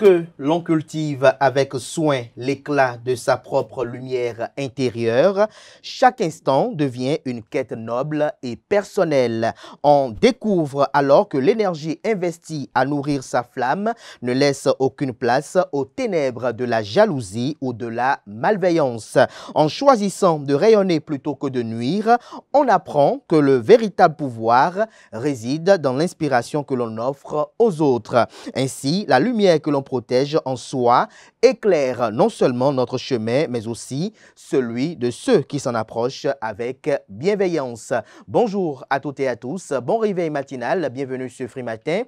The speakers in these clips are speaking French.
Lorsque l'on cultive avec soin l'éclat de sa propre lumière intérieure, chaque instant devient une quête noble et personnelle. On découvre alors que l'énergie investie à nourrir sa flamme ne laisse aucune place aux ténèbres de la jalousie ou de la malveillance. En choisissant de rayonner plutôt que de nuire, on apprend que le véritable pouvoir réside dans l'inspiration que l'on offre aux autres. Ainsi, la lumière que l'on protège en soi éclaire non seulement notre chemin, mais aussi celui de ceux qui s'en approchent avec bienveillance. Bonjour à toutes et à tous, bon réveil matinal, bienvenue sur Free Matin.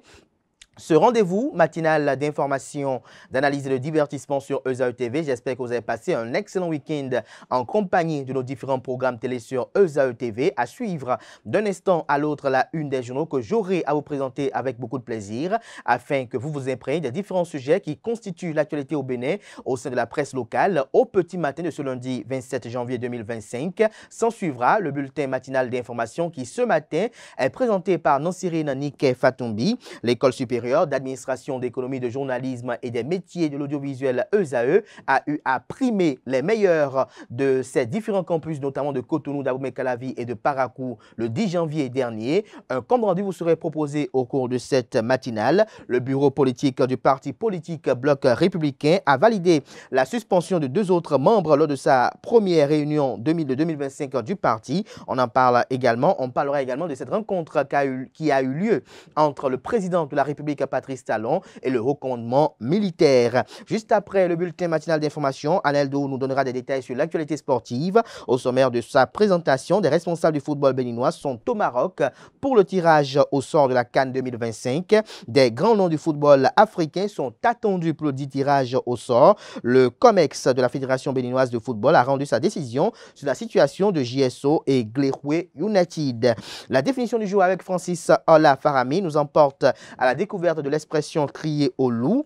Ce rendez-vous matinal d'information, d'analyse et de divertissement sur ESAE TV, j'espère que vous avez passé un excellent week-end en compagnie de nos différents programmes télé sur ESAE TV. À suivre d'un instant à l'autre la une des journaux que j'aurai à vous présenter avec beaucoup de plaisir afin que vous vous imprégniez des différents sujets qui constituent l'actualité au Bénin au sein de la presse locale. Au petit matin de ce lundi 27 janvier 2025, s'en suivra le bulletin matinal d'information qui ce matin est présenté par Nansirine Nike Fatumbi, l'école supérieure d'administration, d'économie, de journalisme et des métiers de l'audiovisuel ESAE a eu à primer les meilleurs de ces différents campus, notamment de Cotonou, d'Abomey-Calavi et de Parakou le 10 janvier dernier. Un compte rendu vous serait proposé au cours de cette matinale. Le bureau politique du parti politique Bloc républicain a validé la suspension de 2 autres membres lors de sa première réunion 2022-2025 du parti. On parlera également de cette rencontre qui a eu lieu entre le président de la République Patrice Talon et le haut commandement militaire. Juste après le bulletin matinal d'information, Aneldo nous donnera des détails sur l'actualité sportive. Au sommaire de sa présentation, des responsables du football béninois sont au Maroc pour le tirage au sort de la CAN 2025. Des grands noms du football africain sont attendus pour le dit tirage au sort. Le COMEX de la Fédération béninoise de football a rendu sa décision sur la situation de JSO et Gleroué United. La définition du jour avec Francis Ola Farami nous emporte à la découverte de l'expression crier au loup.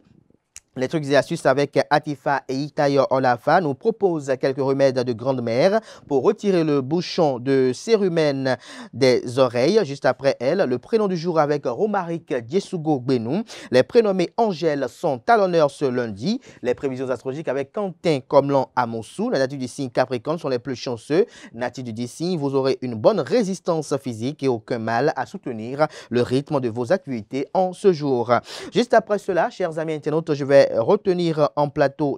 Les trucs et astuces avec Atifa et Itayo Olafa nous proposent quelques remèdes de grande mère pour retirer le bouchon de cérumen des oreilles. Juste après elle, le prénom du jour avec Romaric Djesugo Benou. Les prénommés Angèle sont à l'honneur ce lundi. Les prévisions astrologiques avec Quentin Comlan à Monsou. Les natifs du signe Capricorne sont les plus chanceux. Natifs du signe, vous aurez une bonne résistance physique et aucun mal à soutenir le rythme de vos activités en ce jour. Juste après cela, chers amis internautes, je vais rappeler en plateau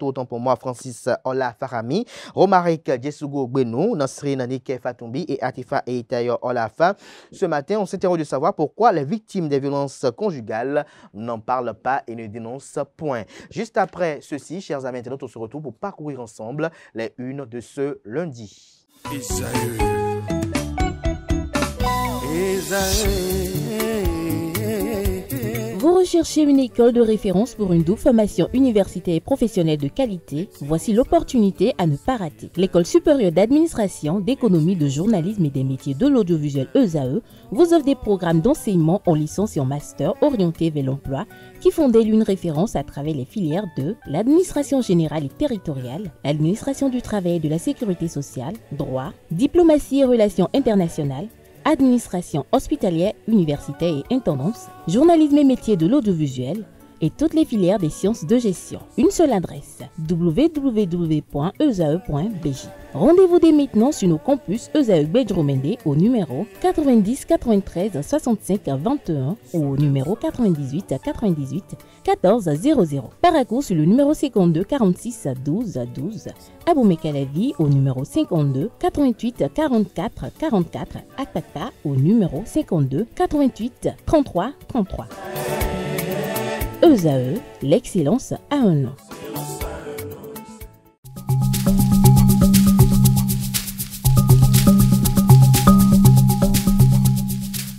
autant pour moi Francis Ola Farami, Romaric Djesugo Benou, Nansirine Nike Fatumbi et Atifa et Itayo Olafa. Ce matin, on s'interroge de savoir pourquoi les victimes des violences conjugales n'en parlent pas et ne dénoncent point. Juste après ceci, chers amis internautes, on se retrouve pour parcourir ensemble les unes de ce lundi. Vous recherchez une école de référence pour une double formation universitaire et professionnelle de qualité? Voici l'opportunité à ne pas rater. L'École supérieure d'administration, d'économie, de journalisme et des métiers de l'audiovisuel ESAE vous offre des programmes d'enseignement en licence et en master orientés vers l'emploi qui font d'elle une référence à travers les filières de l'administration générale et territoriale, l'administration du travail et de la sécurité sociale, droit, diplomatie et relations internationales, administration hospitalière, universitaire et intendance, journalisme et métiers de l'audiovisuel et toutes les filières des sciences de gestion. Une seule adresse, www.esae.bj. Rendez-vous dès maintenant sur nos campus ESAE Bedjromende au numéro 90 93 65 21 ou au numéro 98 98 14 00. Parakou sur le numéro 52 46 12 12. Abomey-Calavi au numéro 52 88 44 44. Akpata au numéro 52 88 33 33. ESAE, l'excellence à un nom.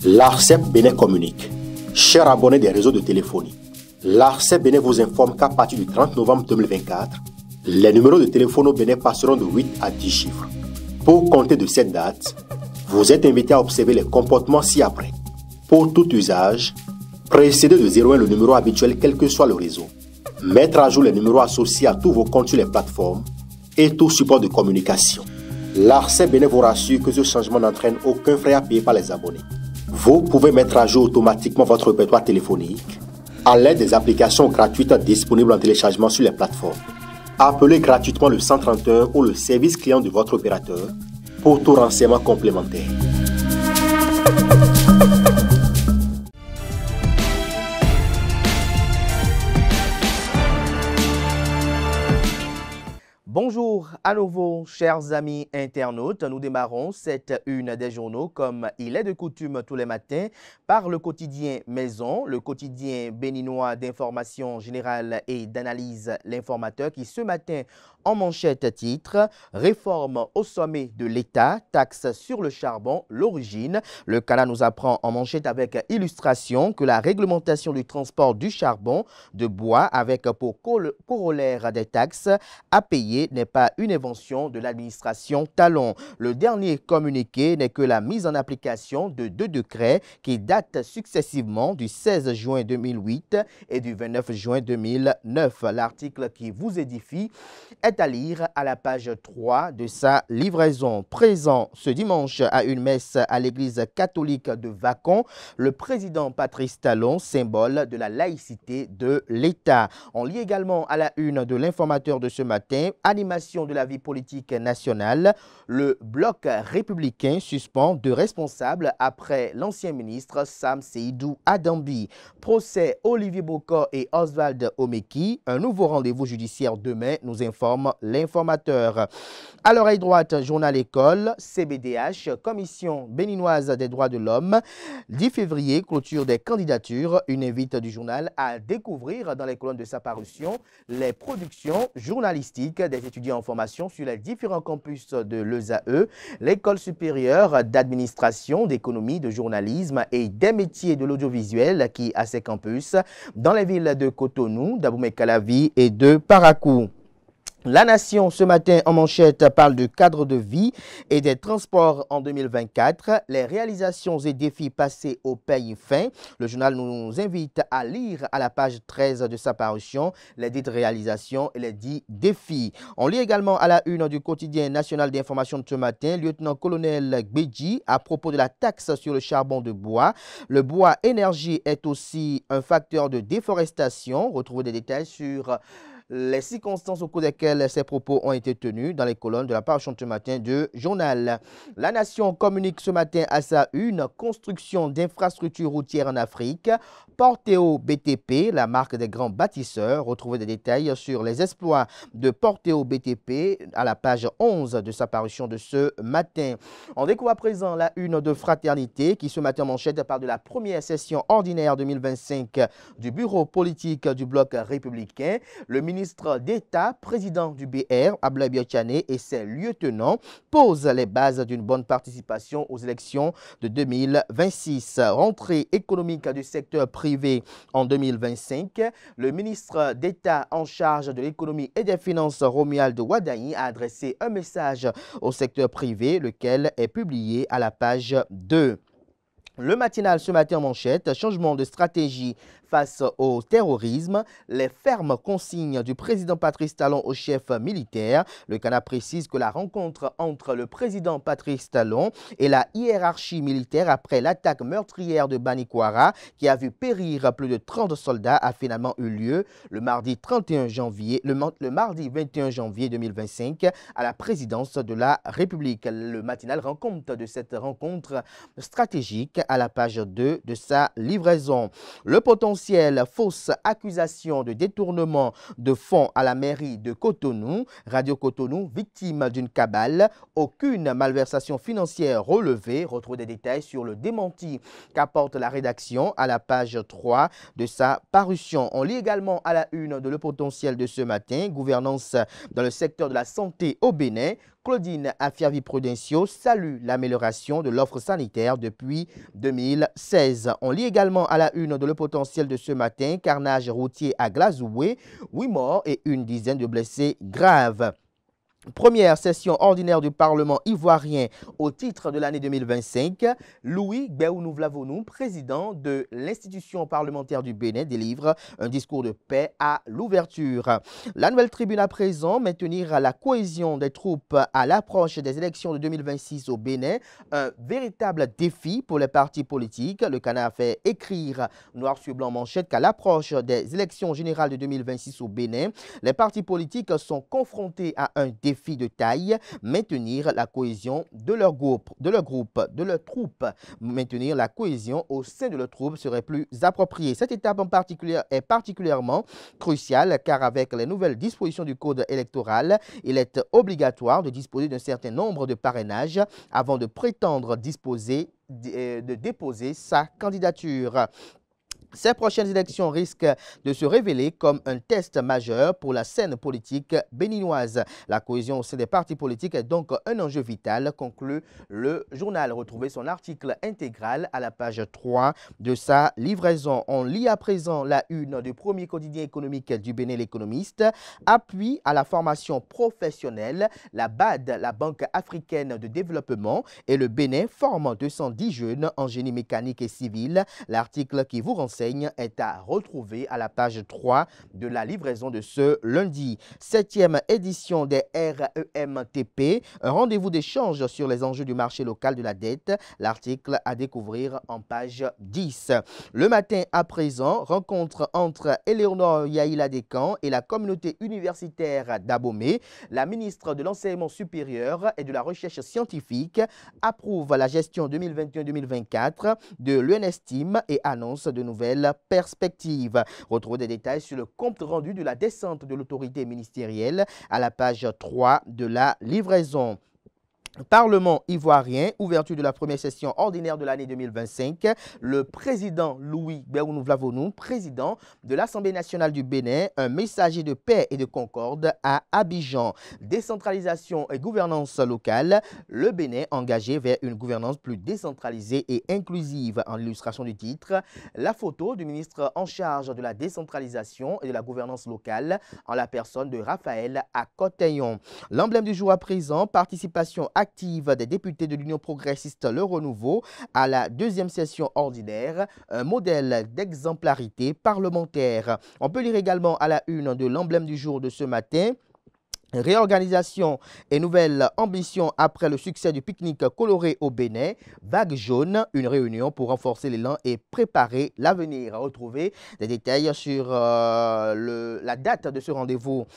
L'ARCEP Bénin communique. Chers abonnés des réseaux de téléphonie, l'ARCEP Bénin vous informe qu'à partir du 30 novembre 2024, les numéros de téléphone au Bénin passeront de 8 à 10 chiffres. Pour compter de cette date, vous êtes invité à observer les comportements ci-après. Pour tout usage, précédez de 01 le numéro habituel quel que soit le réseau. Mettre à jour les numéros associés à tous vos comptes sur les plateformes et tout support de communication. L'ARCEP Bénin vous rassure que ce changement n'entraîne aucun frais à payer par les abonnés. Vous pouvez mettre à jour automatiquement votre répertoire téléphonique à l'aide des applications gratuites disponibles en téléchargement sur les plateformes. Appelez gratuitement le 131 ou le service client de votre opérateur pour tout renseignement complémentaire. Bonjour à nouveau, chers amis internautes. Nous démarrons cette une des journaux comme il est de coutume tous les matins par le quotidien Maison, le quotidien béninois d'information générale et d'analyse L'Informateur qui ce matin en manchette titre « Réforme au sommet de l'État, taxe sur le charbon, l'origine ». Le Canard nous apprend en manchette avec illustration que la réglementation du transport du charbon de bois avec pour corollaire des taxes à payer n'est pas une invention de l'administration Talon. Le dernier communiqué n'est que la mise en application de 2 décrets qui datent successivement du 16 juin 2008 et du 29 juin 2009. L'article qui vous édifie est à lire à la page 3 de sa livraison. Présent ce dimanche à une messe à l'église catholique de Vacon, le président Patrice Talon, symbole de la laïcité de l'État. On lit également à la une de l'Informateur de ce matin, animation de la vie politique nationale, le bloc républicain suspend 2 responsables après l'ancien ministre Sam Seydou Adambi. Procès Olivier Bokor et Oswald Omeki, un nouveau rendez-vous judiciaire demain, nous informe l'Informateur. À l'oreille droite, journal école, CBDH, Commission béninoise des droits de l'homme, 10 février, clôture des candidatures, une invite du journal à découvrir dans les colonnes de sa parution les productions journalistiques des étudiants en formation sur les différents campus de l'ESAE, l'école supérieure d'administration, d'économie, de journalisme et des métiers de l'audiovisuel qui a ses campus dans les villes de Cotonou, d'Abomey-Calavi et de Parakou. La Nation, ce matin, en manchette, parle de cadre de vie et des transports en 2024. Les réalisations et défis passés au pays fin. Le journal nous invite à lire à la page 13 de sa parution les dites réalisations et les dits défis. On lit également à la une du quotidien national d'information de ce matin, lieutenant-colonel Gbedji, à propos de la taxe sur le charbon de bois. Le bois énergie est aussi un facteur de déforestation. Retrouvez des détails sur les circonstances au cours desquelles ces propos ont été tenus dans les colonnes de la parution de ce matin du journal. La Nation communique ce matin à sa une construction d'infrastructures routières en Afrique. Porteo BTP, la marque des grands bâtisseurs. Retrouvez des détails sur les exploits de Porteo BTP à la page 11 de sa parution de ce matin. On découvre à présent la une de Fraternité qui ce matin manchette parle de la première session ordinaire 2025 du bureau politique du bloc républicain. Le ministre d'État, président du BR, Abdoulaye Biotchane et ses lieutenants posent les bases d'une bonne participation aux élections de 2026. Rentrée économique du secteur privé en 2025. Le ministre d'État en charge de l'économie et des finances, Romuald Wadaï, a adressé un message au secteur privé, lequel est publié à la page 2. Le matinal ce matin en manchette, changement de stratégie face au terrorisme, les fermes consignes du président Patrice Talon au chef militaire. Le Canard précise que la rencontre entre le président Patrice Talon et la hiérarchie militaire après l'attaque meurtrière de Banikwara qui a vu périr plus de 30 soldats a finalement eu lieu le mardi 21 janvier, le mardi 21 janvier 2025 à la présidence de la République. Le matinal rend compte de cette rencontre stratégique à la page 2 de sa livraison. Le potentiel fausse accusation de détournement de fonds à la mairie de Cotonou. Radio Cotonou, victime d'une cabale. Aucune malversation financière relevée. Retrouvez des détails sur le démenti qu'apporte la rédaction à la page 3 de sa parution. On lit également à la une de Le Potentiel de ce matin, gouvernance dans le secteur de la santé au Bénin. Claudine Afiavi-Prudencio salue l'amélioration de l'offre sanitaire depuis 2016. On lit également à la une de Le Potentiel de ce matin, carnage routier à Glazoué, 8 morts et une dizaine de blessés graves. Première session ordinaire du Parlement ivoirien au titre de l'année 2025, Louis Gbéounou Vlavonou, président de l'institution parlementaire du Bénin, délivre un discours de paix à l'ouverture. La nouvelle tribune à présent, maintenir la cohésion des troupes à l'approche des élections de 2026 au Bénin, un véritable défi pour les partis politiques. Le Canard fait écrire noir sur blanc manchette qu'à l'approche des élections générales de 2026 au Bénin, les partis politiques sont confrontés à un défi de taille, maintenir la cohésion de leur troupe. Maintenir la cohésion au sein de leur troupe serait plus approprié. Cette étape en particulier est particulièrement cruciale car avec les nouvelles dispositions du code électoral, il est obligatoire de disposer d'un certain nombre de parrainages avant de prétendre déposer sa candidature. Ces prochaines élections risquent de se révéler comme un test majeur pour la scène politique béninoise. La cohésion au sein des partis politiques est donc un enjeu vital, conclut le journal. Retrouvez son article intégral à la page 3 de sa livraison. On lit à présent la une du premier quotidien économique du Bénin, l'Économiste. Appui à la formation professionnelle, la BAD, la Banque africaine de développement, et le Bénin forment 210 jeunes en génie mécanique et civil. L'article qui vous renseigne est à retrouver à la page 3 de la livraison de ce lundi. 7e édition des REMTP, un rendez-vous d'échange sur les enjeux du marché local de la dette. L'article à découvrir en page 10. Le matin à présent, rencontre entre Éléonore Yaïla Descamps et la communauté universitaire d'Abomey. La ministre de l'Enseignement supérieur et de la Recherche scientifique approuve la gestion 2021-2024 de l'UNESTIM et annonce de nouvelles perspectives. Retrouvez des détails sur le compte rendu de la descente de l'autorité ministérielle à la page 3 de la livraison. Parlement ivoirien, ouverture de la première session ordinaire de l'année 2025. Le président Louis Gbéounou Vlavonou, président de l'Assemblée nationale du Bénin, un messager de paix et de concorde à Abidjan. Décentralisation et gouvernance locale, le Bénin engagé vers une gouvernance plus décentralisée et inclusive. En illustration du titre, la photo du ministre en charge de la décentralisation et de la gouvernance locale en la personne de Raphaël Akoteyon. L'emblème du jour à présent, participation active des députés de l'Union progressiste Le Renouveau à la deuxième session ordinaire, un modèle d'exemplarité parlementaire. On peut lire également à la une de l'emblème du jour de ce matin: réorganisation et nouvelle ambition après le succès du pique-nique coloré au Bénin. Vague jaune, une réunion pour renforcer l'élan et préparer l'avenir. Retrouver des détails sur la date de ce rendez-vous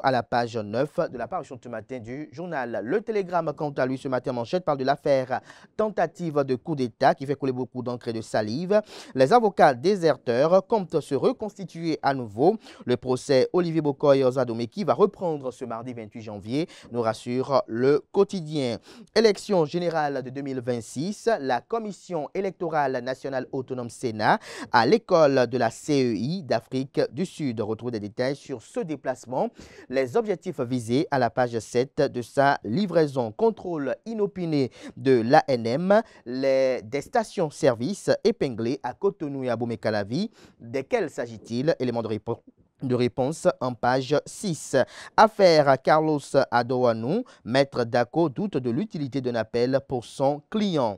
à la page 9 de la parution de ce matin du journal. Le Télégramme, quant à lui, ce matin manchette, parle de l'affaire tentative de coup d'État qui fait couler beaucoup d'encre et de salive. Les avocats déserteurs comptent se reconstituer à nouveau. Le procès Olivier Bokoy Ozadomeki va reprendre ce mardi 28 janvier, nous rassure le quotidien. Élection générale de 2026, la Commission électorale nationale autonome Sénat à l'école de la CEI d'Afrique du Sud. Retrouve des détails sur ce déplacement, les objectifs visés à la page 7 de sa livraison. Contrôle inopiné de l'ANM, des stations-service épinglées à Cotonou et à Bomé-Calavi. Desquelles s'agit-il? Élément de réponse en page 6. Affaire Carlos Adoanou, maître Dako doute de l'utilité d'un appel pour son client.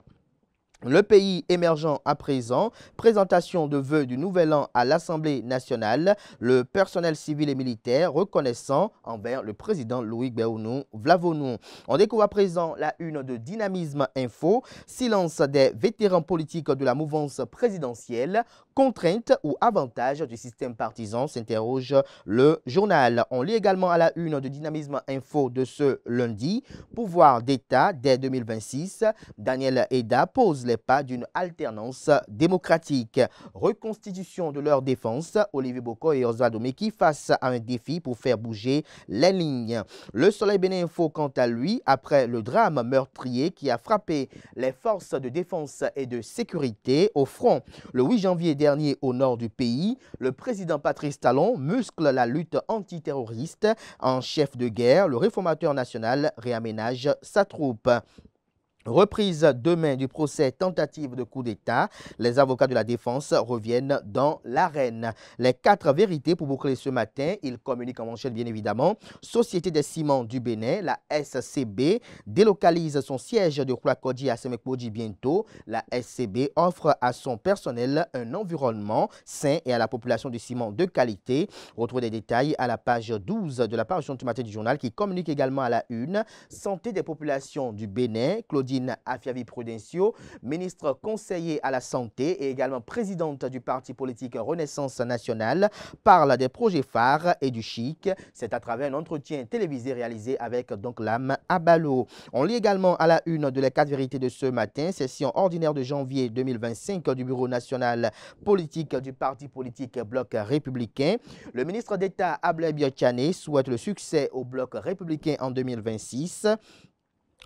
Le pays émergent à présent, présentation de vœux du Nouvel An à l'Assemblée nationale, le personnel civil et militaire reconnaissant envers le président Louis Gbéounou Vlavonou. On découvre à présent la une de Dynamisme Info, silence des vétérans politiques de la mouvance présidentielle, contraintes ou avantages du système partisan, s'interroge le journal. On lit également à la une de Dynamisme Info de ce lundi, pouvoir d'État dès 2026, Daniel Eda pose les pas d'une alternance démocratique. Reconstitution de leur défense, Olivier Boko et Ozadomeki face à un défi pour faire bouger les lignes. Le Soleil Bénin Info, quant à lui, après le drame meurtrier qui a frappé les forces de défense et de sécurité au front le 8 janvier dernier au nord du pays, le président Patrice Talon muscle la lutte antiterroriste. En chef de guerre, le réformateur national réaménage sa troupe. Reprise demain du procès tentative de coup d'État. Les avocats de la défense reviennent dans l'arène. Les 4 vérités pour boucler ce matin. Ils communiquent en manchette bien évidemment. Société des ciments du Bénin, la SCB, délocalise son siège de Kwakodi à Semekpodi bientôt. La SCB offre à son personnel un environnement sain et à la population du ciment de qualité. Retrouvez des détails à la page 12 de la parution du matin du journal qui communique également à la une. Santé des populations du Bénin, Claudine Afiavi Prudencio, ministre conseiller à la santé et également présidente du parti politique Renaissance nationale, parle des projets phares et du chic. C'est à travers un entretien télévisé réalisé avec donc l'âme Abalo. On lit également à la une de les 4 vérités de ce matin, session ordinaire de janvier 2025 du Bureau national politique du parti politique Bloc républicain. Le ministre d'État Ablai Biotchane souhaite le succès au Bloc républicain en 2026.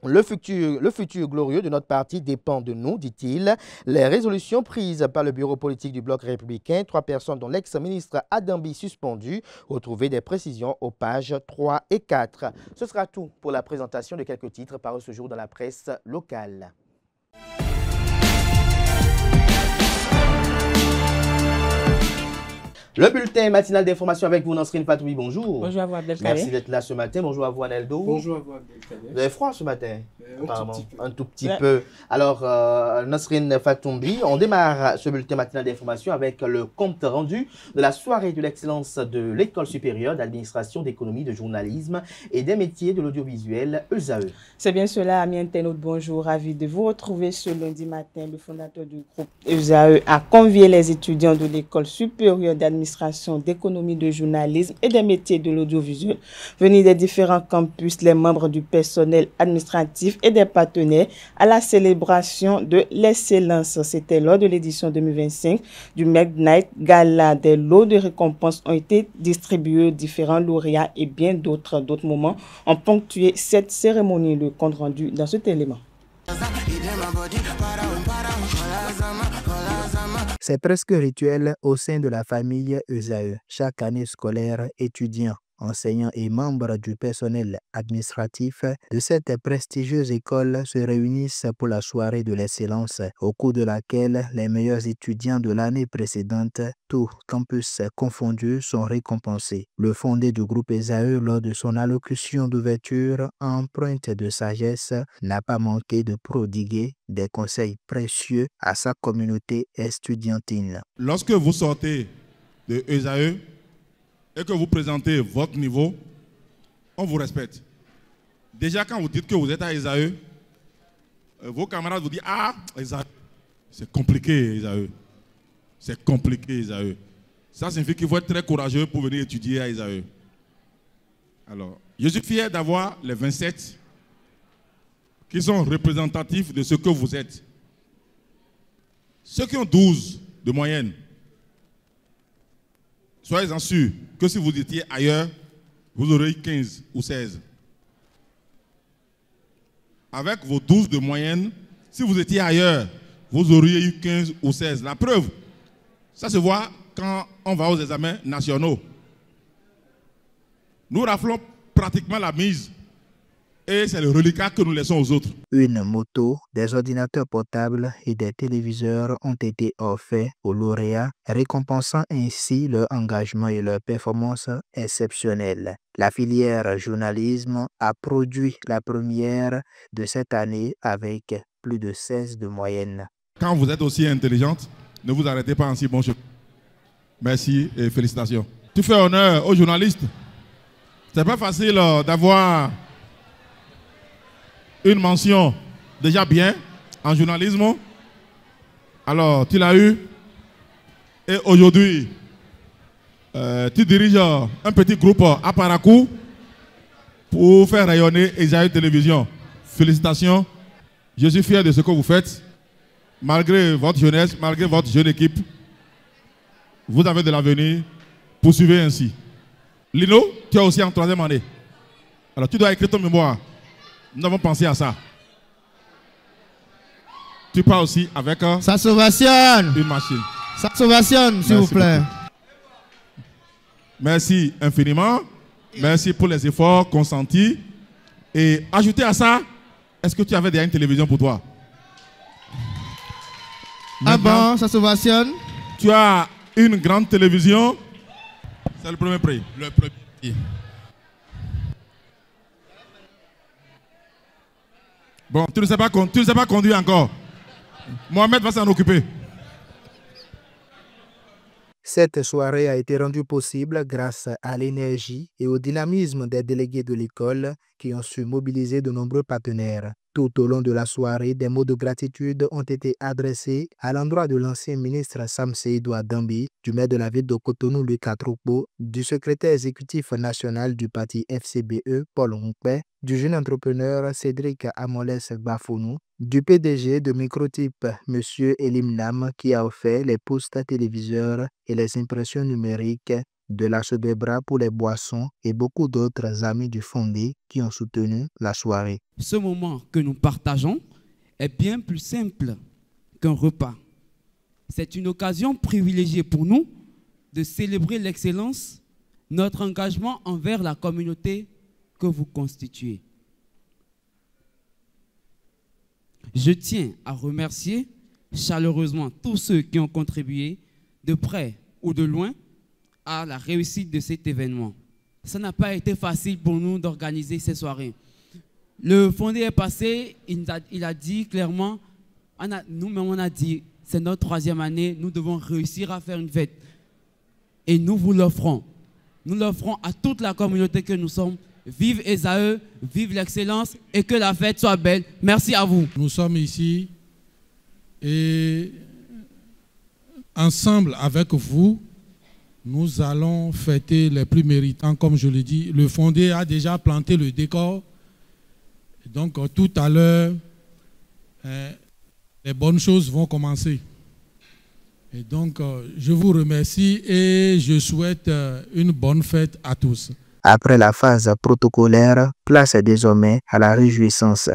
Le futur glorieux de notre parti dépend de nous, dit-il. Les résolutions prises par le bureau politique du Bloc républicain, 3 personnes dont l'ex-ministre Adambi suspendu, retrouvez des précisions aux pages 3 et 4. Ce sera tout pour la présentation de quelques titres parus ce jour dans la presse locale. Le bulletin matinal d'information avec vous, Nasrine Fatoumi, bonjour. Bonjour à vous, Abdelkader. Merci d'être là ce matin. Bonjour à vous, Aneldo. Bonjour à vous, Abdelkader. Vous avez froid ce matin? Un tout petit Ouais. peu. Alors, Nasrine Fatoumi, on démarre ce bulletin matinal d'information avec le compte rendu de la soirée de l'excellence de l'École supérieure d'administration, d'économie, de journalisme et des métiers de l'audiovisuel, ESAE. C'est bien cela, amis internautes, bonjour, ravi de vous retrouver ce lundi matin. Le fondateur du groupe ESAE a convié les étudiants de l'École supérieure d'administration, d'économie, de journalisme et des métiers de l'audiovisuel venus des différents campus, les membres du personnel administratif et des partenaires à la célébration de l'excellence. C'était lors de l'édition 2025 du Midnight Gala. Des lots de récompenses ont été distribués, différents lauréats et bien d'autres moments ont ponctué cette cérémonie. Le compte rendu dans cet élément. C'est presque rituel au sein de la famille ESAE. Chaque année scolaire, étudiants, enseignants et membres du personnel administratif de cette prestigieuse école se réunissent pour la soirée de l'excellence, au cours de laquelle les meilleurs étudiants de l'année précédente, tous campus confondus, sont récompensés. Le fondé du groupe ESAE, lors de son allocution d'ouverture empreinte de sagesse, n'a pas manqué de prodiguer des conseils précieux à sa communauté estudiantine. Lorsque vous sortez de ESAE et que vous présentez votre niveau, on vous respecte. Déjà, quand vous dites que vous êtes à ESAE, vos camarades vous disent « Ah, ESAE, c'est compliqué, ESAE. C'est compliqué, ESAE. » Ça signifie qu'il faut être très courageux pour venir étudier à ESAE. Alors, je suis fier d'avoir les 27 qui sont représentatifs de ce que vous êtes. Ceux qui ont 12 de moyenne, soyez-en sûrs que si vous étiez ailleurs, vous aurez 15 ou 16. Avec vos 12 de moyenne, si vous étiez ailleurs, vous auriez eu 15 ou 16. La preuve, ça se voit quand on va aux examens nationaux. Nous raflons pratiquement la mise et c'est le reliquat que nous laissons aux autres. Une moto, des ordinateurs portables et des téléviseurs ont été offerts aux lauréats, récompensant ainsi leur engagement et leur performance exceptionnelle. La filière journalisme a produit la première de cette année avec plus de 16 de moyenne. Quand vous êtes aussi intelligente, ne vous arrêtez pas en si bon chemin. Merci et félicitations. Tu fais honneur aux journalistes. C'est pas facile d'avoir une mention déjà bien en journalisme. Alors, tu l'as eu. Et aujourd'hui, tu diriges un petit groupe à Parakou pour faire rayonner ESAE Télévision. Félicitations. Je suis fier de ce que vous faites. Malgré votre jeunesse, malgré votre jeune équipe, vous avez de l'avenir. Poursuivez ainsi. Lino, tu es aussi en 3e année. Alors, tu dois écrire ton mémoire. Nous avons pensé à ça. Tu pars aussi avec ça s'ovationne. Une machine. Ça s'ovationne, s'il vous plaît. Beaucoup. Merci infiniment. Merci pour les efforts consentis. Et ajoutez à ça, est-ce que tu avais déjà une télévision pour toi? Ah bon, ça s'ovationne. Tu as une grande télévision. C'est le premier prix. Le premier prix. Bon, tu ne sais pas conduire encore. Mohamed va s'en occuper. Cette soirée a été rendue possible grâce à l'énergie et au dynamisme des délégués de l'école qui ont su mobiliser de nombreux partenaires. Tout au long de la soirée, des mots de gratitude ont été adressés à l'endroit de l'ancien ministre Sam Seydou Adambi, du maire de la ville de Cotonou, Lucas Tropo, du secrétaire exécutif national du parti FCBE, Paul Rompé, du jeune entrepreneur Cédric Amoles Bafounou, du PDG de Microtype, M. Elim Nam, qui a offert les postes téléviseurs et les impressions numériques, de la Sebebra pour les boissons et beaucoup d'autres amis du fondé qui ont soutenu la soirée. Ce moment que nous partageons est bien plus simple qu'un repas. C'est une occasion privilégiée pour nous de célébrer l'excellence, notre engagement envers la communauté que vous constituez. Je tiens à remercier chaleureusement tous ceux qui ont contribué de près ou de loin à la réussite de cet événement. Ça n'a pas été facile pour nous d'organiser ces soirées. Le fondé est passé, il a dit clairement, nous-mêmes on a dit, c'est notre 3e année, nous devons réussir à faire une fête. Et nous vous l'offrons. Nous l'offrons à toute la communauté que nous sommes. Vive Esaü, vive l'excellence et que la fête soit belle. Merci à vous. Nous sommes ici et ensemble avec vous, nous allons fêter les plus méritants, comme je l'ai dit. Le fondé a déjà planté le décor. Donc, tout à l'heure, les bonnes choses vont commencer. Et donc, je vous remercie et je souhaite une bonne fête à tous. Après la phase protocolaire, place désormais à la réjouissance.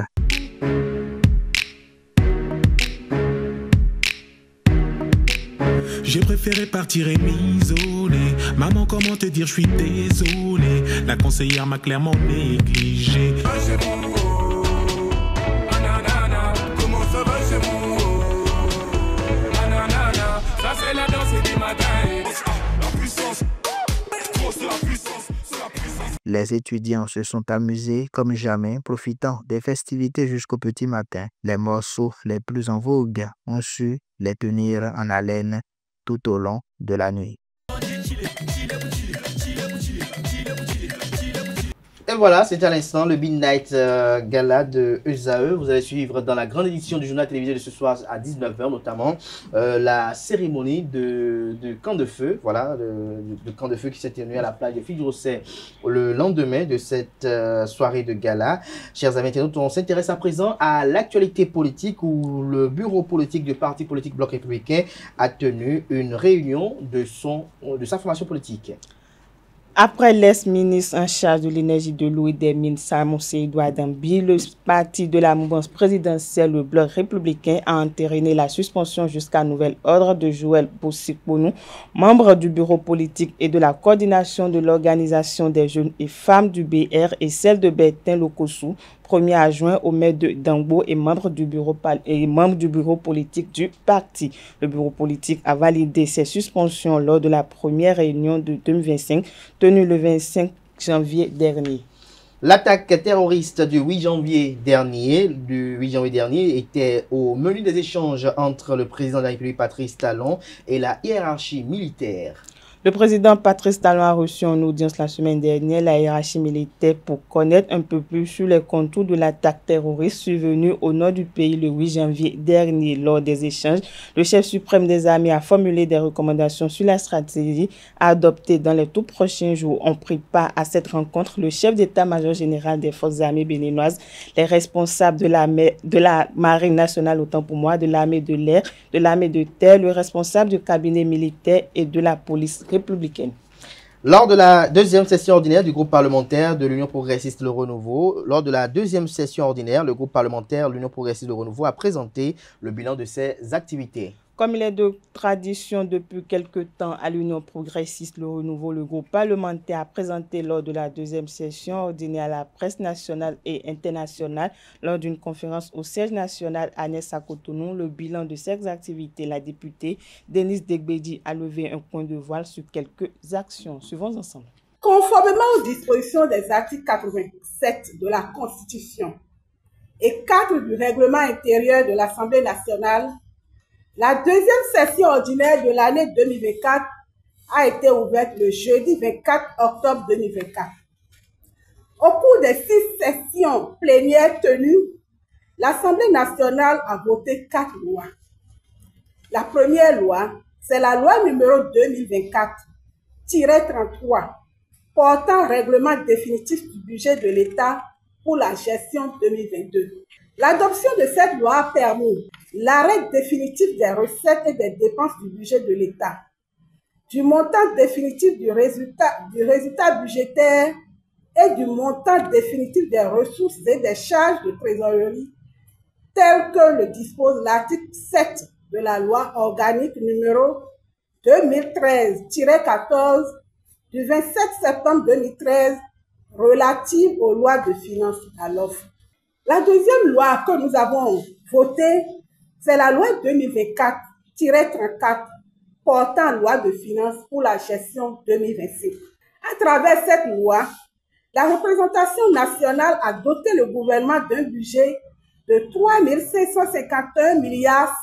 J'ai préféré partir et m'isoler. Maman, comment te dire, je suis désolé. La conseillère m'a clairement négligé. Comment ça va chez moi? Ça c'est la danse du matin. La puissance, c'est la puissance, c'est la puissance. Les étudiants se sont amusés comme jamais, profitant des festivités jusqu'au petit matin. Les morceaux les plus en vogue ont su les tenir en haleine tout au long de la nuit. Et voilà, c'est à l'instant le Midnight Gala de Esaü. Vous allez suivre dans la grande édition du journal télévisé de ce soir à 19h notamment la cérémonie de camp de feu. Voilà, de camp de feu qui s'est tenu à la plage de Figues-Rosset le lendemain de cette soirée de gala. Chers amis internautes, on s'intéresse à présent à l'actualité politique où le bureau politique du parti politique Bloc républicain a tenu une réunion de sa formation politique. Après l'ex-ministre en charge de l'énergie, de l'eau et des mines, Sam Seydou Adambi, le parti de la mouvance présidentielle, le Bloc républicain, a entériné la suspension jusqu'à nouvel ordre de Joël Bossikponou, membre du bureau politique et de la coordination de l'organisation des jeunes et femmes du BR et celle de Bertin Lokossou, premier adjoint au maire de Dangbo et membre du bureau politique du parti. Le bureau politique a validé ces suspensions lors de la première réunion de 2025 tenue le 25 janvier dernier. L'attaque terroriste du 8 janvier dernier était au menu des échanges entre le président de la République Patrice Talon et la hiérarchie militaire. Le président Patrice Talon a reçu en audience la semaine dernière la hiérarchie militaire pour connaître un peu plus sur les contours de l'attaque terroriste survenue au nord du pays le 8 janvier dernier. Lors des échanges, le chef suprême des armées a formulé des recommandations sur la stratégie à adopter dans les tout prochains jours. On prit part à cette rencontre le chef d'état-major général des forces armées béninoises, les responsables de la marine nationale, autant pour moi, de l'armée de l'air, de l'armée de terre, le responsable du cabinet militaire et de la police républicaine. Lors de la deuxième session ordinaire du groupe parlementaire de l'Union progressiste Le Renouveau, le groupe parlementaire l'Union progressiste Le Renouveau a présenté le bilan de ses activités. Comme il est de tradition depuis quelque temps à l'Union progressiste, le renouveau, le groupe parlementaire a présenté lors de la deuxième session ordinaire à la presse nationale et internationale lors d'une conférence au siège national à Ness à Cotonou le bilan de ses activités. La députée Denise Degbedi a levé un point de voile sur quelques actions. Suivons ensemble. Conformément aux dispositions des articles 87 de la Constitution et 4 du règlement intérieur de l'Assemblée nationale, la deuxième session ordinaire de l'année 2024 a été ouverte le jeudi 24 octobre 2024. Au cours des 6 sessions plénières tenues, l'Assemblée nationale a voté 4 lois. La première loi, c'est la loi numéro 2024-33 portant règlement définitif du budget de l'État pour la gestion 2022. L'adoption de cette loi a permis l'arrêt définitif des recettes et des dépenses du budget de l'État, du montant définitif du résultat budgétaire et du montant définitif des ressources et des charges de trésorerie, tel que le dispose l'article 7 de la loi organique numéro 2013-14 du 27 septembre 2013 relative aux lois de finances à l'offre. La deuxième loi que nous avons votée, c'est la loi 2024-34 portant loi de finances pour la gestion 2026. À travers cette loi, la représentation nationale a doté le gouvernement d'un budget de 3 551 milliards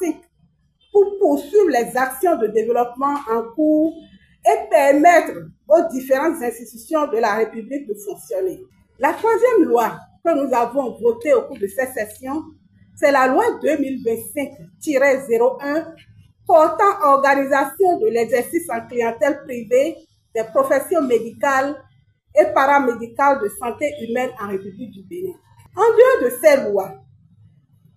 pour poursuivre les actions de développement en cours et permettre aux différentes institutions de la République de fonctionner. La troisième loi que nous avons votée au cours de cette session, c'est la loi 2025-01 portant organisation de l'exercice en clientèle privée des professions médicales et paramédicales de santé humaine en République du Bénin. En dehors de ces lois,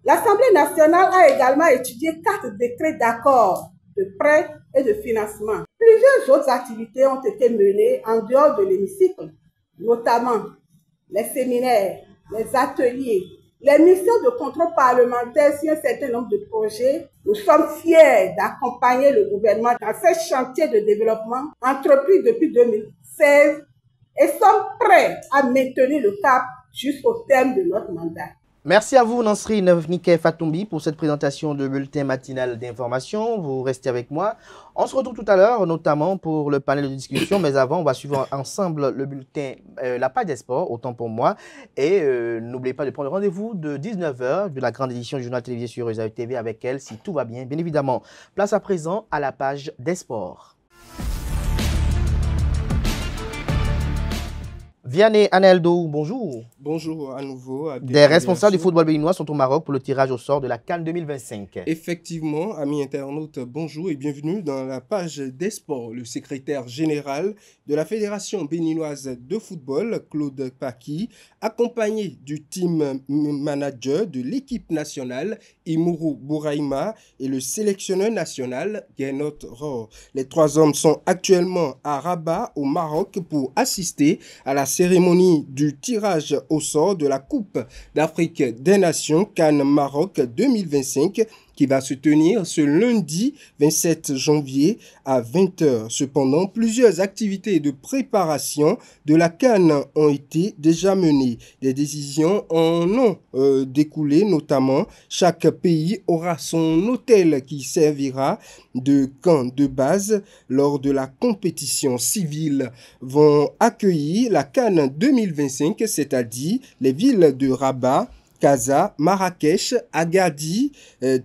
l'Assemblée nationale a également étudié 4 décrets d'accord de prêt et de financement. Plusieurs autres activités ont été menées en dehors de l'hémicycle, notamment les séminaires, les ateliers, les missions de contrôle parlementaire sur un certain nombre de projets. Nous sommes fiers d'accompagner le gouvernement dans ces chantiers de développement entrepris depuis 2016 et sommes prêts à maintenir le cap jusqu'au terme de notre mandat. Merci à vous, Nansrine Nike Fatoumbi, pour cette présentation de bulletin matinal d'information. Vous restez avec moi. On se retrouve tout à l'heure, notamment pour le panel de discussion. Mais avant, on va suivre ensemble le bulletin La Page des Sports, autant pour moi. Et n'oubliez pas de prendre rendez-vous de 19h de la grande édition du journal télévisé sur Ezaïe TV avec elle, si tout va bien. Bien évidemment, place à présent à La Page des Sports. Vianney Aneldo, bonjour. Bonjour à nouveau. Des responsables du football béninois sont au Maroc pour le tirage au sort de la CAN 2025. Effectivement, amis internautes, bonjour et bienvenue dans la page des sports. Le secrétaire général de la Fédération béninoise de football, Claude Paki, accompagné du team manager de l'équipe nationale, Imuru Bouraïma, et le sélectionneur national, Genot Rohr. Les 3 hommes sont actuellement à Rabat, au Maroc, pour assister à la cérémonie du tirage au sort de la Coupe d'Afrique des Nations CAN Maroc 2025 qui va se tenir ce lundi 27 janvier à 20h. Cependant, plusieurs activités de préparation de la CAN ont été déjà menées. Des décisions en ont découlé, notamment chaque pays aura son hôtel qui servira de camp de base lors de la compétition civile. Vont accueillir la CAN 2025, c'est-à-dire les villes de Rabat, Casa, Marrakech, Agadir,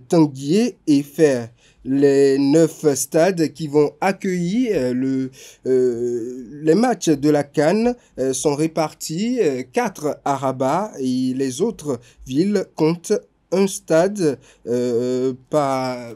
Tanguy et Fer. Les 9 stades qui vont accueillir les matchs de la CAN sont répartis, 4 à Rabat et les autres villes comptent un stade par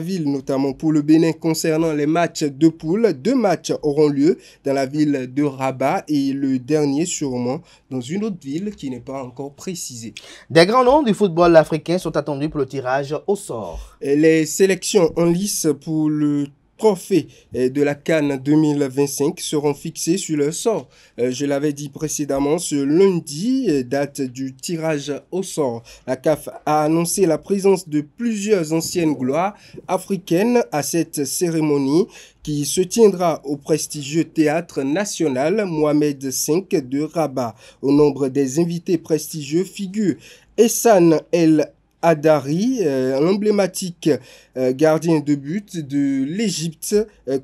ville, notamment pour le Bénin concernant les matchs de poule. 2 matchs auront lieu dans la ville de Rabat et le dernier sûrement dans une autre ville qui n'est pas encore précisée. Des grands noms du football africain sont attendus pour le tirage au sort. Les sélections en lice pour le trophées de la CAN 2025 seront fixés sur le sort. Je l'avais dit précédemment, ce lundi, date du tirage au sort. La CAF a annoncé la présence de plusieurs anciennes gloires africaines à cette cérémonie qui se tiendra au prestigieux Théâtre National Mohamed V de Rabat. Au nombre des invités prestigieux figure Essane El Hadari, l'emblématique gardien de but de l'Égypte,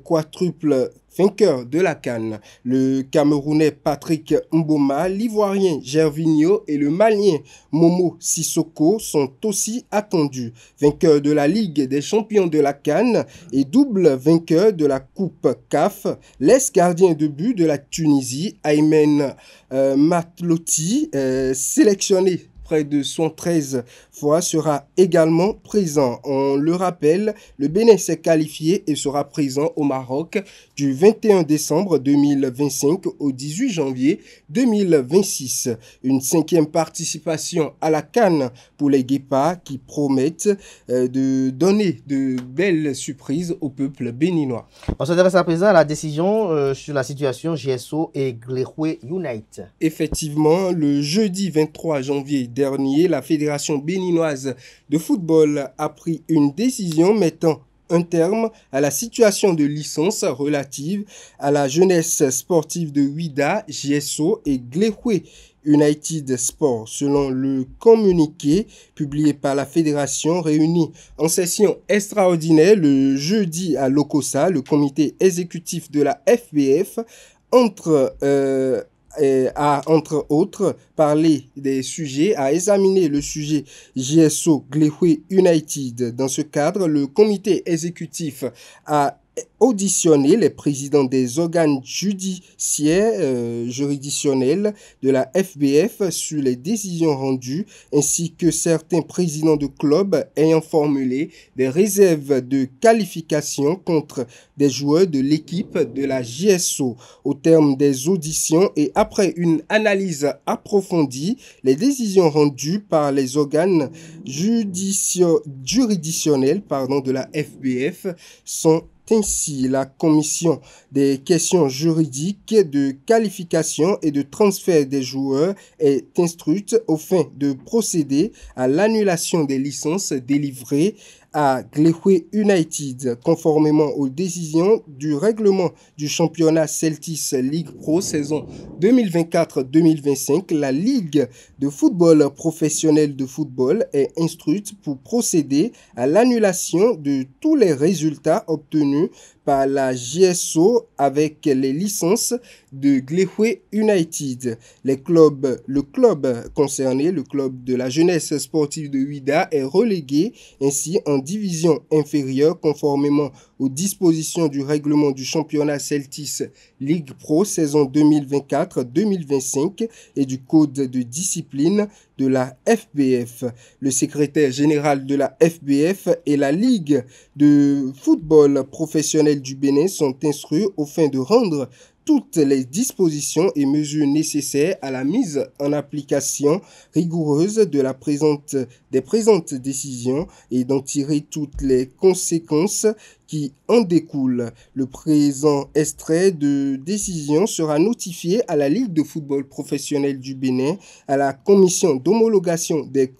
quadruple vainqueur de la CAN. Le Camerounais Patrick Mboma, l'Ivoirien Gervinho et le Malien Momo Sissoko sont aussi attendus. Vainqueur de la Ligue des champions de la CAN et double vainqueur de la Coupe CAF, l'ex-gardien de but de la Tunisie, Aymen Matlouti, sélectionné près de 113 fois, sera également présent. On le rappelle, le Bénin s'est qualifié et sera présent au Maroc du 21 décembre 2025 au 18 janvier 2026. Une 5e participation à la CAN pour les Guépards qui promettent de donner de belles surprises au peuple béninois. On s'intéresse à présent à la décision sur la situation GSO et Glehoué United. Effectivement, le jeudi 23 janvier dernier, la Fédération béninoise de football a pris une décision mettant un terme à la situation de licence relative à la jeunesse sportive de Ouida, GSO et Glehoué United Sport. Selon le communiqué publié par la fédération réunie en session extraordinaire le jeudi à Lokossa, le comité exécutif de la FBF a entre autres parlé des sujets, a examiné le sujet GSO Glehoué United. Dans ce cadre, le comité exécutif a auditionné les présidents des organes juridictionnels de la FBF sur les décisions rendues, ainsi que certains présidents de clubs ayant formulé des réserves de qualification contre des joueurs de l'équipe de la GSO. Au terme des auditions et après une analyse approfondie, les décisions rendues par les organes juridictionnels de la FBF sont ainsi, la commission des questions juridiques de qualification et de transfert des joueurs est instruite au fin de procéder à l'annulation des licences délivrées à Glehoué United, conformément aux décisions du règlement du championnat Celtis Ligue Pro saison 2024-2025. La Ligue de football professionnel de football est instruite pour procéder à l'annulation de tous les résultats obtenus par la GSO avec les licences de Glehoué United. Le club concerné, le club de la jeunesse sportive de Ouida, est relégué ainsi en division inférieure conformément aux dispositions du règlement du championnat Celtis Ligue Pro saison 2024-2025 et du code de discipline de la FBF. Le secrétaire général de la FBF et la Ligue de football professionnel du Bénin sont instruits au fin de rendre toutes les dispositions et mesures nécessaires à la mise en application rigoureuse de des présentes décisions et d'en tirer toutes les conséquences qui en découlent. Le présent extrait de décision sera notifié à la Ligue de football professionnel du Bénin, à la commission d'homologation des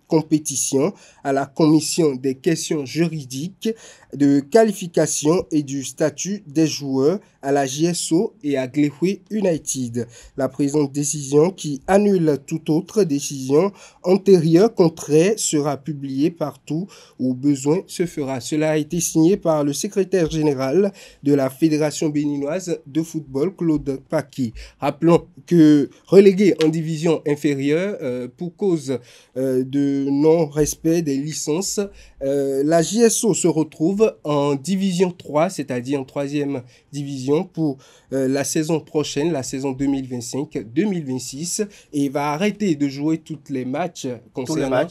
compétitions, à la commission des questions juridiques, de qualification et du statut des joueurs, à la GSO et à Glehoué United. La présente décision, qui annule toute autre décision antérieure contraire, sera publiée partout où besoin se fera. Cela a été signé par le secrétaire général de la Fédération béninoise de football, Claude Paki. Rappelons que relégué en division inférieure pour cause de non-respect des licences, la GSO se retrouve en division 3, c'est-à-dire en 3e division pour la saison prochaine, la saison 2025-2026, et va arrêter de jouer tous les matchs concernant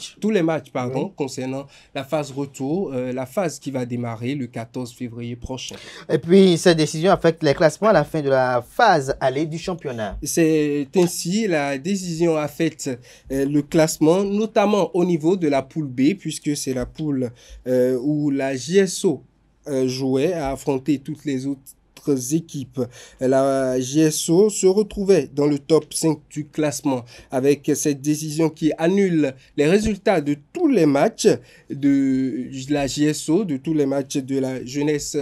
la phase retour, la phase qui va démarrer le 14 février prochain. Et puis, cette décision affecte les classements à la fin de la phase aller du championnat. C'est ainsi, la décision affecte le classement, notamment au niveau de la poule B, puisque c'est la poule où la GSO jouait, a affronté toutes les autres équipes. La JSO se retrouvait dans le top 5 du classement avec cette décision qui annule les résultats de tous les matchs de la JSO, de tous les matchs de la jeunesse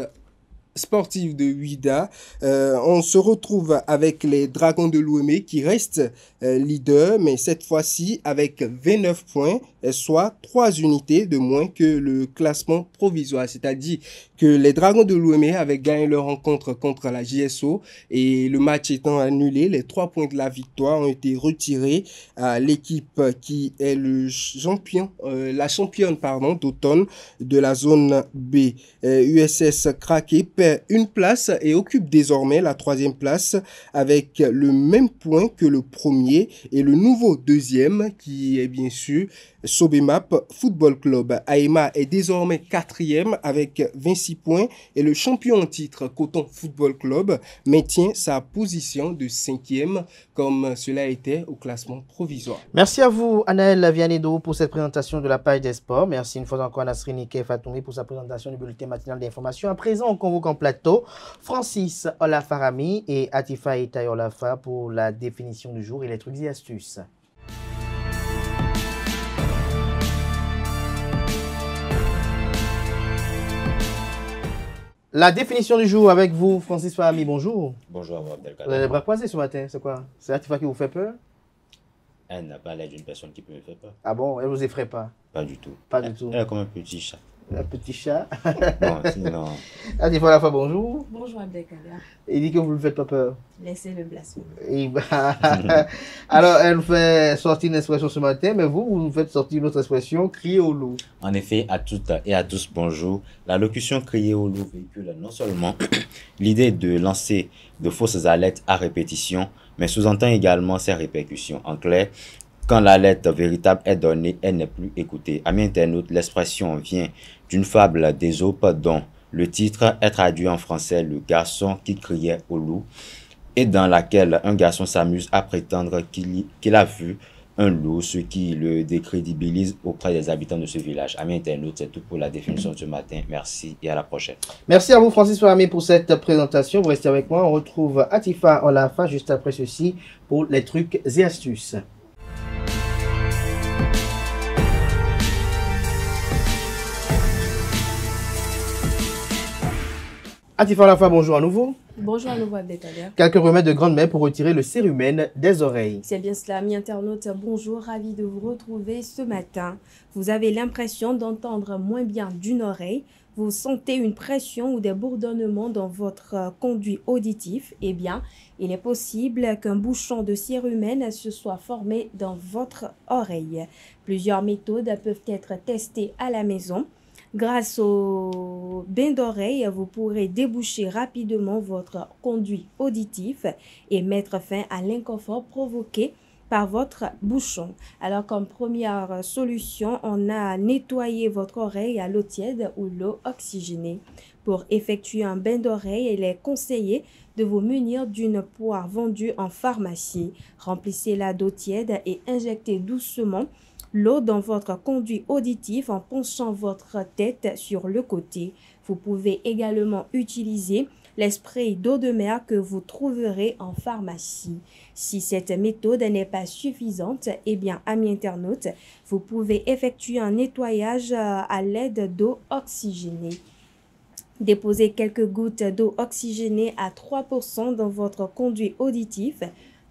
sportive de Ouidah. On se retrouve avec les Dragons de Lomé qui restent leaders, mais cette fois-ci avec 29 points, soit 3 unités de moins que le classement provisoire. C'est-à-dire que les Dragons de Lomé avaient gagné leur rencontre contre la JSO et le match étant annulé, les 3 points de la victoire ont été retirés à l'équipe qui est le champion, la championne d'automne de la zone B. USS Craqué perd une place et occupe désormais la 3e place avec le même point que le premier et le nouveau 2e qui est bien sûr Sobemap Football Club. Aïma est désormais 4e avec 26 points et le champion en titre Coton Football Club maintient sa position de 5e comme cela était au classement provisoire. Merci à vous Anaël Vianedo pour cette présentation de la page des sports. Merci une fois encore à Nasri Nike Fatoumi pour sa présentation du bulletin matinal d'information. À présent, on convoque en plateau Francis Olafarami et Atifa Itaï Olafa pour la définition du jour et les trucs et astuces. La définition du jour avec vous, Francis Fahami, bonjour. Bonjour, Abdelkader. Vous avez les bras croisés ce matin, c'est quoi? C'est Atifa qui vous fait peur? Elle n'a pas l'air d'une personne qui peut me faire peur. Ah bon, elle vous effraie pas? Pas du tout. Pas du tout. Elle est comme un petit chat. Un petit chat? Non, sinon... Atifa Olafa, bonjour. Bonjour Abdelkader. Il dit que vous ne lui faites pas peur. Laissez le blasphème. Alors, elle fait sortir une expression ce matin, mais vous nous faites sortir une autre expression, crier au loup. En effet, à toutes et à tous, bonjour. La locution crier au loup véhicule non seulement l'idée de lancer de fausses alertes à répétition, mais sous-entend également ses répercussions. En clair, quand l'alerte véritable est donnée, elle n'est plus écoutée. Amis internautes, l'expression vient d'une fable d'Ésope dont le titre est traduit en français « Le garçon qui criait au loup » et dans laquelle un garçon s'amuse à prétendre qu'il a vu un loup, ce qui le décrédibilise auprès des habitants de ce village. Amis internautes, c'est tout pour la définition de ce matin. Merci et à la prochaine. Merci à vous Francis Fahami pour cette présentation. Vous restez avec moi. On retrouve Atifa Olafa juste après ceci pour les trucs et astuces. Atifa Olafa, bonjour à nouveau. Bonjour à nouveau Abdelkader. Quelques remèdes de grande mère pour retirer le cérumen des oreilles. C'est bien cela, amis internautes. Bonjour, ravi de vous retrouver ce matin. Vous avez l'impression d'entendre moins bien d'une oreille. Vous sentez une pression ou des bourdonnements dans votre conduit auditif. Eh bien, il est possible qu'un bouchon de cérumen se soit formé dans votre oreille. Plusieurs méthodes peuvent être testées à la maison. Grâce au bain d'oreille, vous pourrez déboucher rapidement votre conduit auditif et mettre fin à l'inconfort provoqué par votre bouchon. Alors, comme première solution, on a nettoyé votre oreille à l'eau tiède ou l'eau oxygénée. Pour effectuer un bain d'oreille, il est conseillé de vous munir d'une poire vendue en pharmacie. Remplissez-la d'eau tiède et injectez doucement l'eau dans votre conduit auditif en penchant votre tête sur le côté. Vous pouvez également utiliser les sprays d'eau de mer que vous trouverez en pharmacie. Si cette méthode n'est pas suffisante, eh bien, amis internautes, vous pouvez effectuer un nettoyage à l'aide d'eau oxygénée. Déposez quelques gouttes d'eau oxygénée à 3% dans votre conduit auditif.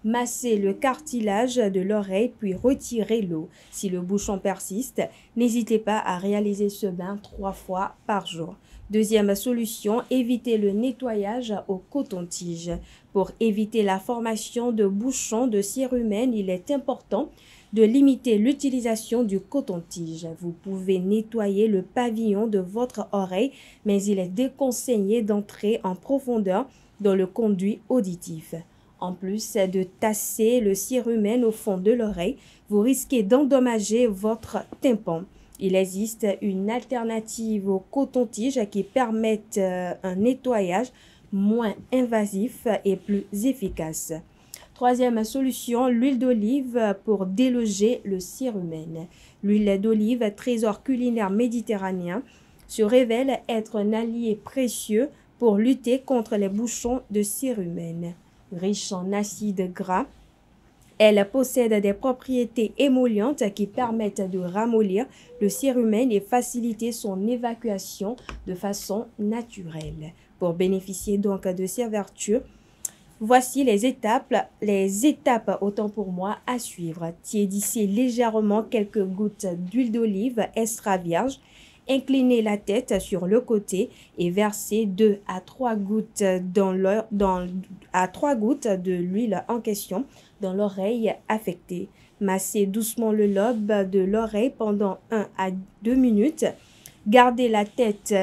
Massez le cartilage de l'oreille puis retirez l'eau. Si le bouchon persiste, n'hésitez pas à réaliser ce bain 3 fois par jour. Deuxième solution, évitez le nettoyage au coton-tige. Pour éviter la formation de bouchons de cérumen, il est important de limiter l'utilisation du coton-tige. Vous pouvez nettoyer le pavillon de votre oreille, mais il est déconseillé d'entrer en profondeur dans le conduit auditif. En plus de tasser le cérumen au fond de l'oreille, vous risquez d'endommager votre tympan. Il existe une alternative au coton-tige qui permet un nettoyage moins invasif et plus efficace. Troisième solution, l'huile d'olive pour déloger le cérumen. L'huile d'olive, trésor culinaire méditerranéen, se révèle être un allié précieux pour lutter contre les bouchons de cérumen. Riche en acides gras, elle possède des propriétés émollientes qui permettent de ramollir le cérumen et faciliter son évacuation de façon naturelle. Pour bénéficier donc de ces vertus, voici les étapes autant pour moi à suivre. Tiédissez légèrement quelques gouttes d'huile d'olive extra vierge. Inclinez la tête sur le côté et versez 2 à 3 gouttes de l'huile en question dans l'oreille affectée. Massez doucement le lobe de l'oreille pendant 1 à 2 minutes. Gardez la tête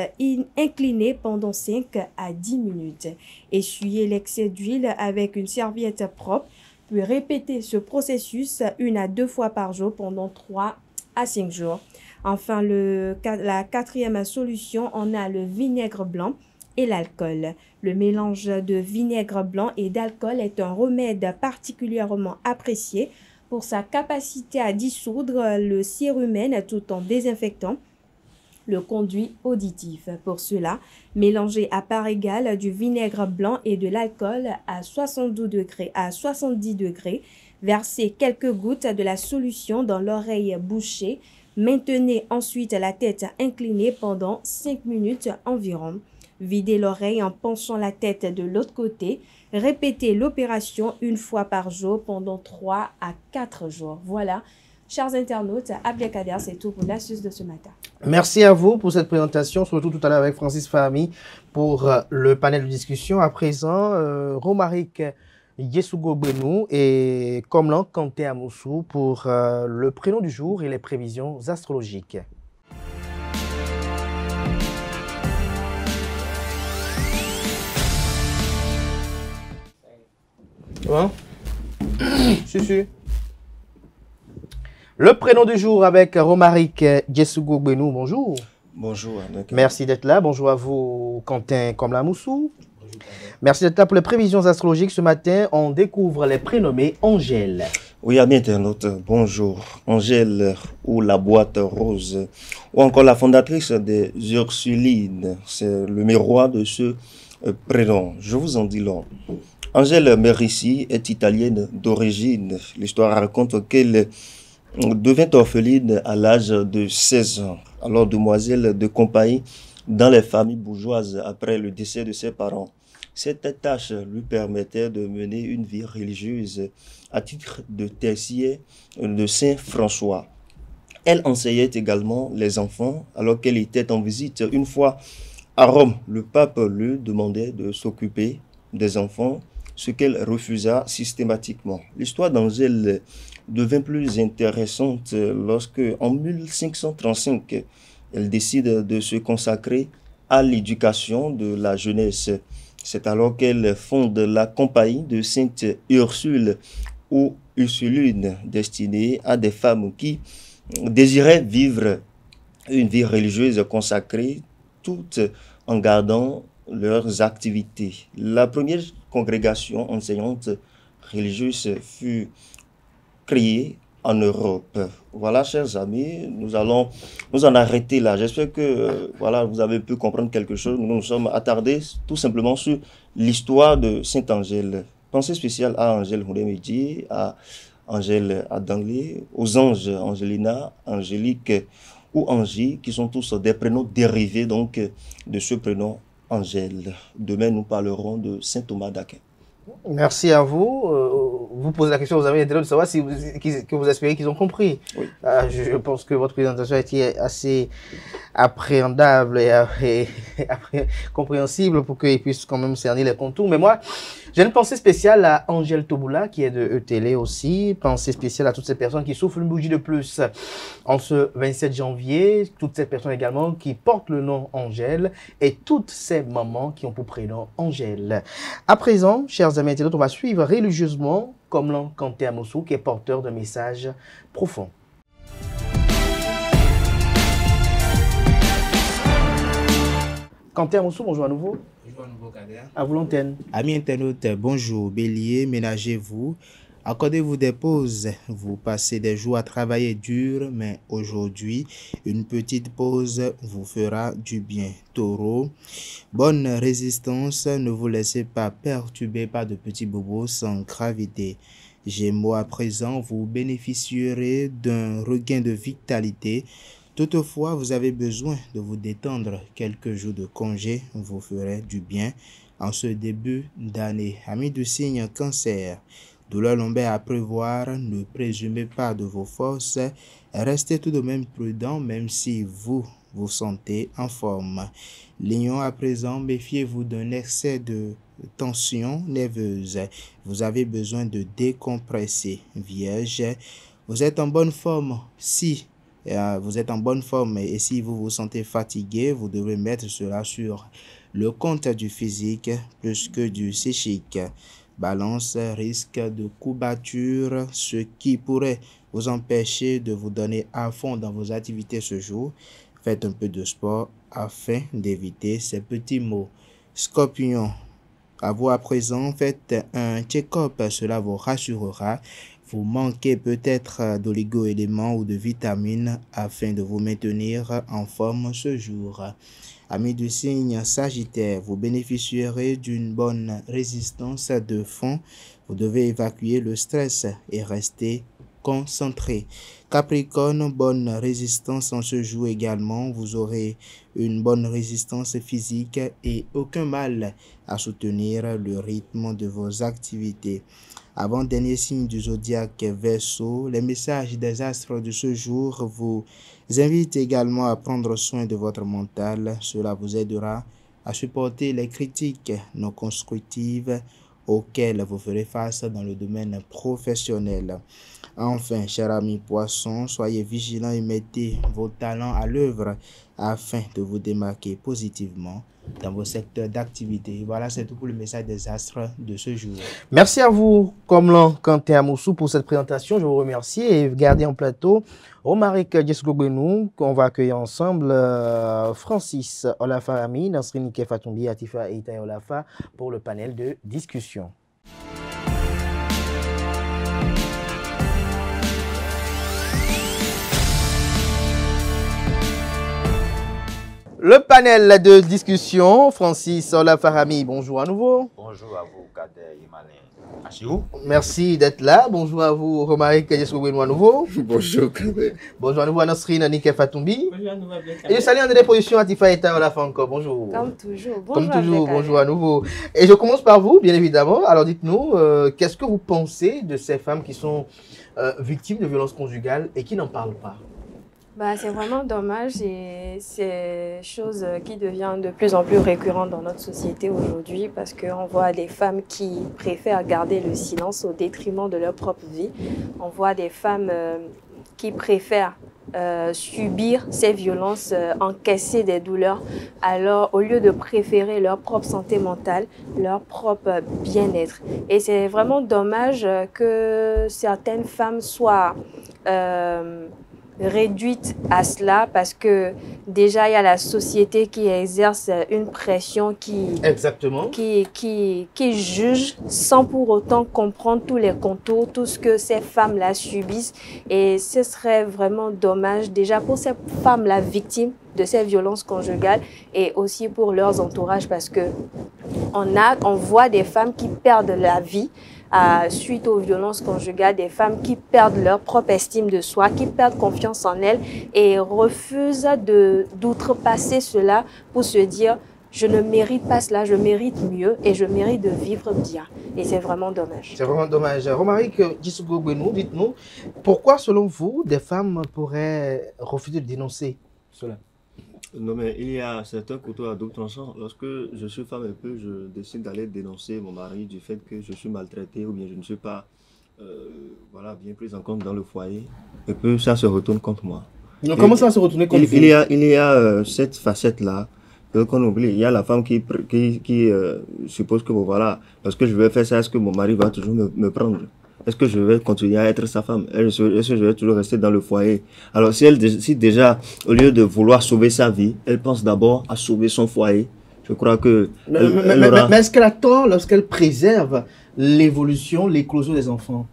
inclinée pendant 5 à 10 minutes. Essuyez l'excès d'huile avec une serviette propre, puis répétez ce processus 1 à 2 fois par jour pendant 3 à 5 jours. Enfin, la quatrième solution, on a le vinaigre blanc et l'alcool. Le mélange de vinaigre blanc et d'alcool est un remède particulièrement apprécié pour sa capacité à dissoudre le cérumen tout en désinfectant le conduit auditif. Pour cela, mélangez à part égale du vinaigre blanc et de l'alcool à 72 degrés à 70 degrés. Versez quelques gouttes de la solution dans l'oreille bouchée. Maintenez ensuite la tête inclinée pendant 5 minutes environ. Videz l'oreille en penchant la tête de l'autre côté. Répétez l'opération 1 fois par jour pendant 3 à 4 jours. Voilà, chers internautes, Abdelkader, c'est tout pour l'astuce de ce matin. Merci à vous pour cette présentation, surtout tout à l'heure avec Francis Fahmi pour le panel de discussion. À présent, Romaric Yesugo Benou et Komlan Kanté Amoussou pour le prénom du jour et les prévisions astrologiques. Bon. Si. Le prénom du jour avec Romaric Yesugo Benou. Bonjour. Bonjour. Merci d'être là. Bonjour à vous, Quentin Komlamoussou. Merci d'être là pour les prévisions astrologiques. Ce matin, on découvre les prénommés Angèle. Oui, amis internautes, bonjour. Angèle ou la boîte rose, ou encore la fondatrice des Ursulines. C'est le miroir de ce prénom. Je vous en dis long. Angèle Merici est italienne d'origine. L'histoire raconte qu'elle devint orpheline à l'âge de 16 ans, alors demoiselle de compagnie dans les familles bourgeoises après le décès de ses parents. Cette tâche lui permettait de mener une vie religieuse à titre de tertiaire de Saint François. Elle enseignait également les enfants alors qu'elle était en visite une fois à Rome. Le pape lui demandait de s'occuper des enfants, ce qu'elle refusa systématiquement. L'histoire d'Angèle devint plus intéressante lorsque, en 1535, elle décide de se consacrer à l'éducation de la jeunesse. C'est alors qu'elle fonde la compagnie de Sainte Ursule ou Ursuline, destinée à des femmes qui désiraient vivre une vie religieuse consacrée, tout en gardant leurs activités. La première congrégation enseignante religieuse fut créée en Europe. Voilà, chers amis, nous allons nous en arrêter là. J'espère que voilà, vous avez pu comprendre quelque chose. Nous nous sommes attardés tout simplement sur l'histoire de Sainte Angèle. Pensée spéciale à Angèle Houdemedi, à Angèle Adanlé, aux anges Angelina, Angélique ou Angie, qui sont tous des prénoms dérivés donc de ce prénom Angèle. Demain, nous parlerons de Saint Thomas d'Aquin. Merci à vous. Vous posez la question, vous avez intérêt de savoir si que vous espérez qu'ils ont compris. Oui. Je pense que votre présentation a été assez appréhendable et compréhensible pour qu'ils puissent quand même cerner les contours. Mais moi, j'ai une pensée spéciale à Angèle Toboula, qui est de ETélé aussi. Pensée spéciale à toutes ces personnes qui souffrent une bougie de plus en ce 27 janvier. Toutes ces personnes également qui portent le nom Angèle et toutes ces mamans qui ont pour prénom Angèle. À présent, chers amis internautes, on va suivre religieusement Komlan Kanté Amoussou, qui est porteur d'un message profond. Kanté Amoussou, bonjour à nouveau. Bonjour à nouveau, Kader. À vous l'antenne. Amis internautes, bonjour. Bélier, ménagez-vous Accordez-vous des pauses. Vous passez des jours à travailler dur, mais aujourd'hui, une petite pause vous fera du bien. Taureau, bonne résistance. Ne vous laissez pas perturber par de petits bobos sans gravité. Gémeaux, à présent, vous bénéficierez d'un regain de vitalité. Toutefois, vous avez besoin de vous détendre. Quelques jours de congé vous feraient du bien en ce début d'année. Amis du signe Cancer, douleur lombaire à prévoir, ne présumez pas de vos forces. Restez tout de même prudent même si vous vous sentez en forme. Lion, à présent, méfiez-vous d'un excès de tension nerveuse. Vous avez besoin de décompresser. Vierge, vous êtes en bonne forme. Si vous êtes en bonne forme et si vous vous sentez fatigué, vous devez mettre cela sur le compte du physique plus que du psychique. Balance, risque de courbature, ce qui pourrait vous empêcher de vous donner à fond dans vos activités ce jour. Faites un peu de sport afin d'éviter ces petits maux. Scorpion, à vous à présent, faites un check-up, cela vous rassurera. Vous manquez peut-être d'oligo-éléments ou de vitamines afin de vous maintenir en forme ce jour. Amis du signe Sagittaire, vous bénéficierez d'une bonne résistance de fond. Vous devez évacuer le stress et rester concentré. Capricorne, bonne résistance en ce jour également. Vous aurez une bonne résistance physique et aucun mal à soutenir le rythme de vos activités. Avant-dernier signe du zodiaque Verseau, les messages des astres de ce jour vous invitent également à prendre soin de votre mental. Cela vous aidera à supporter les critiques non constructives auxquelles vous ferez face dans le domaine professionnel. Enfin, chers amis poissons, soyez vigilants et mettez vos talents à l'œuvre afin de vous démarquer positivement dans vos secteurs d'activité. Voilà, c'est tout pour le message des astres de ce jour. Merci à vous, Komlan Kanté Amoussou, pour cette présentation. Je vous remercie et gardez en plateau Romaric Djesgogbenou, qu'on va accueillir ensemble, Francis Olafarami, Nasri Nike Fatumbi, Atifa et Itaï Olafa pour le panel de discussion. Le panel de discussion, Francis Olafarami, bonjour à nouveau. Bonjour à vous, Kader Imalin Achirou. Merci d'être là. Bonjour à vous, Romaric Djesgogbenou à nouveau. Bonjour, Kader. Bonjour à nouveau à Nasrine Nike Fatumbi. Bonjour à nouveau, Et je salue en déposition Atifa et Olafa encore. Bonjour. Comme toujours. Bonjour. Comme toujours, bonjour à nouveau. Et je commence par vous, bien évidemment. Alors dites-nous, qu'est-ce que vous pensez de ces femmes qui sont victimes de violences conjugales et qui n'en parlent pas? C'est vraiment dommage et c'est chose qui devient de plus en plus récurrente dans notre société aujourd'hui parce qu'on voit des femmes qui préfèrent garder le silence au détriment de leur propre vie. On voit des femmes qui préfèrent subir ces violences, encaisser des douleurs, alors au lieu de préférer leur propre santé mentale, leur propre bien-être. Et c'est vraiment dommage que certaines femmes soient réduite à cela parce que déjà il y a la société qui exerce une pression qui juge sans pour autant comprendre tous les contours, tout ce que ces femmes-là subissent, et ce serait vraiment dommage déjà pour ces femmes-là victimes de ces violences conjugales et aussi pour leurs entourages parce que on voit des femmes qui perdent la vie suite aux violences conjugales, des femmes qui perdent leur propre estime de soi, qui perdent confiance en elles et refusent d'outrepasser cela pour se dire je ne mérite pas cela, je mérite mieux et je mérite de vivre bien. Et c'est vraiment dommage. C'est vraiment dommage. Romaric Djesgogbenou, dites-nous, pourquoi selon vous des femmes pourraient refuser de dénoncer cela? Non, mais il y a certains couteaux à double tranchant. Lorsque je suis femme et que je décide d'aller dénoncer mon mari du fait que je suis maltraitée ou bien je ne suis pas bien prise en compte dans le foyer, et que ça se retourne contre moi. Donc, comment ça va se retourner contre vous? Il y a cette facette-là qu'on oublie. Il y a la femme qui suppose que voilà, parce que je vais faire ça, est-ce que mon mari va toujours me prendre? Est-ce que je vais continuer à être sa femme? Est-ce que je vais toujours rester dans le foyer? Alors si déjà, au lieu de vouloir sauver sa vie, elle pense d'abord à sauver son foyer, je crois que... Mais est-ce qu'elle a tort lorsqu'elle préserve l'évolution, l'éclosion des enfants?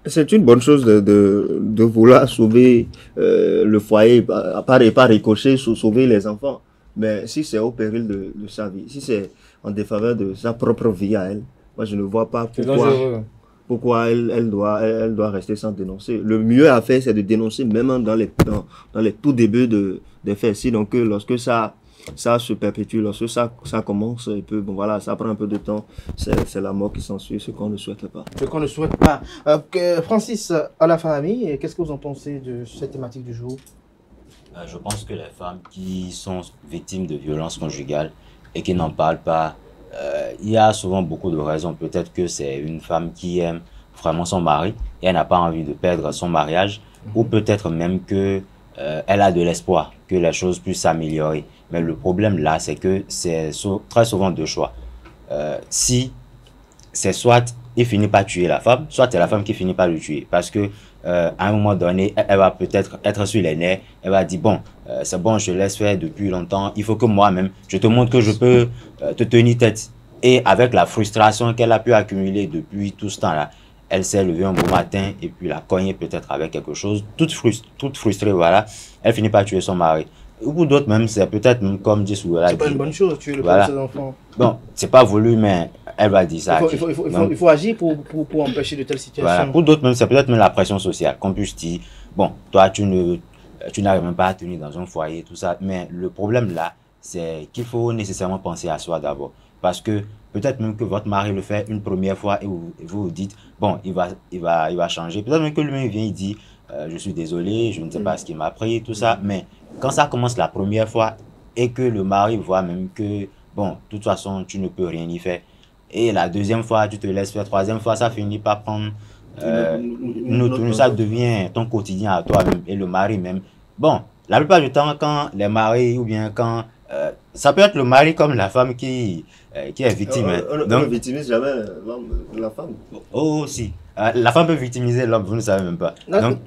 C'est une bonne chose de vouloir sauver le foyer, par ricochet, sauver les enfants. Mais si c'est au péril de sa vie, si c'est en défaveur de sa propre vie à elle, moi je ne vois pas pourquoi elle doit rester sans dénoncer. Le mieux à faire, c'est de dénoncer même dans les tout débuts des faits. Si donc lorsque ça se perpétue, lorsque ça commence, et puis, bon voilà, ça prend un peu de temps, c'est la mort qui s'ensuit, ce qu'on ne souhaite pas. Ce qu'on ne souhaite pas. Francis, à la famille, qu'est-ce que vous en pensez de cette thématique du jour? Je pense que les femmes qui sont victimes de violences conjugales et qui n'en parlent pas, il y a souvent beaucoup de raisons. Peut-être que c'est une femme qui aime vraiment son mari et elle n'a pas envie de perdre son mariage, ou peut-être même que elle a de l'espoir que les choses puissent s'améliorer. Mais le problème là, c'est que c'est très souvent deux choix. Si c'est soit il finit par tuer la femme, soit c'est la femme qui finit par le tuer. Parce que à un moment donné, elle va peut-être être sur les nerfs, elle va dire bon, c'est bon, je laisse faire depuis longtemps, il faut que moi-même, je te montre que je peux te tenir tête. Et avec la frustration qu'elle a pu accumuler depuis tout ce temps-là, elle s'est levée un beau matin et puis la cogné peut-être avec quelque chose, toute frustrée, voilà, elle finit par tuer son mari. Ou pour d'autres même, c'est peut-être comme dit Souela. C'est pas une bonne chose, tuer le père de ses enfants. Bon, c'est pas voulu, mais elle va dire ça. Il faut agir pour empêcher de telles situations. Voilà. Pour d'autres même, c'est peut-être même la pression sociale, qu'on puisse dire, bon, toi tu n'arrives même pas à tenir dans un foyer, tout ça. Mais le problème là, c'est qu'il faut nécessairement penser à soi d'abord. Parce que peut-être même que votre mari le fait une première fois et vous vous dites, bon, il va changer. Peut-être même que lui-même vient, il dit, je suis désolé, je ne sais pas ce qu'il m'a pris, tout ça. Mais quand ça commence la première fois et que le mari voit même que, bon, de toute façon, tu ne peux rien y faire. Et la deuxième fois, tu te laisses faire. Troisième fois, ça finit par prendre ça devient ton quotidien à toi-même et le mari même. Bon, la plupart du temps, quand les maris ou bien quand... ça peut être le mari comme la femme qui est victime. On ne victimise jamais la femme. Oh, si. La femme peut victimiser l'homme, vous ne savez même pas. Donc,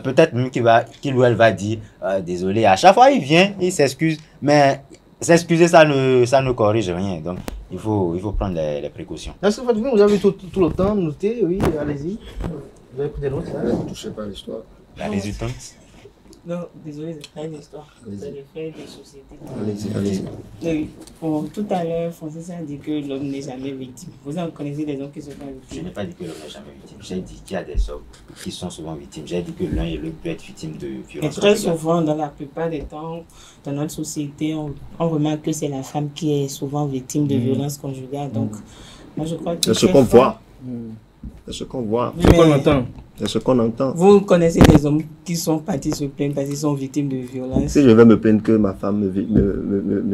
peut-être même qu'il ou elle va dire désolé. À chaque fois, il vient, il s'excuse. Mais s'excuser, ça ne corrige rien. Donc, il faut prendre les précautions. Est-ce que vous avez tout le temps noté? Oui, allez-y. Vous avez pris des notes, ça? Ne touchez pas l'histoire. La résultante. Non, désolé, c'est pas une histoire. C'est le fait des sociétés. Allez-y. Oui. Bon, tout à l'heure, Francis a dit que l'homme n'est jamais victime. Vous en connaissez des hommes qui sont pas victimes? Je n'ai pas dit que l'homme n'est jamais victime. J'ai dit qu'il y a des hommes qui sont souvent victimes. J'ai dit que l'un et l'autre peut être victime de violence. Et très souvent, dans la plupart des temps, dans notre société, on remarque que c'est la femme qui est souvent victime de violences conjugales. Donc, moi, je crois que... C'est ce qu'on voit. C'est ce qu'on voit. C'est ce qu'on entend. C'est ce qu'on entend. Vous connaissez des hommes qui sont partis se plaindre parce qu'ils sont victimes de violences? Si je vais me plaindre que ma femme me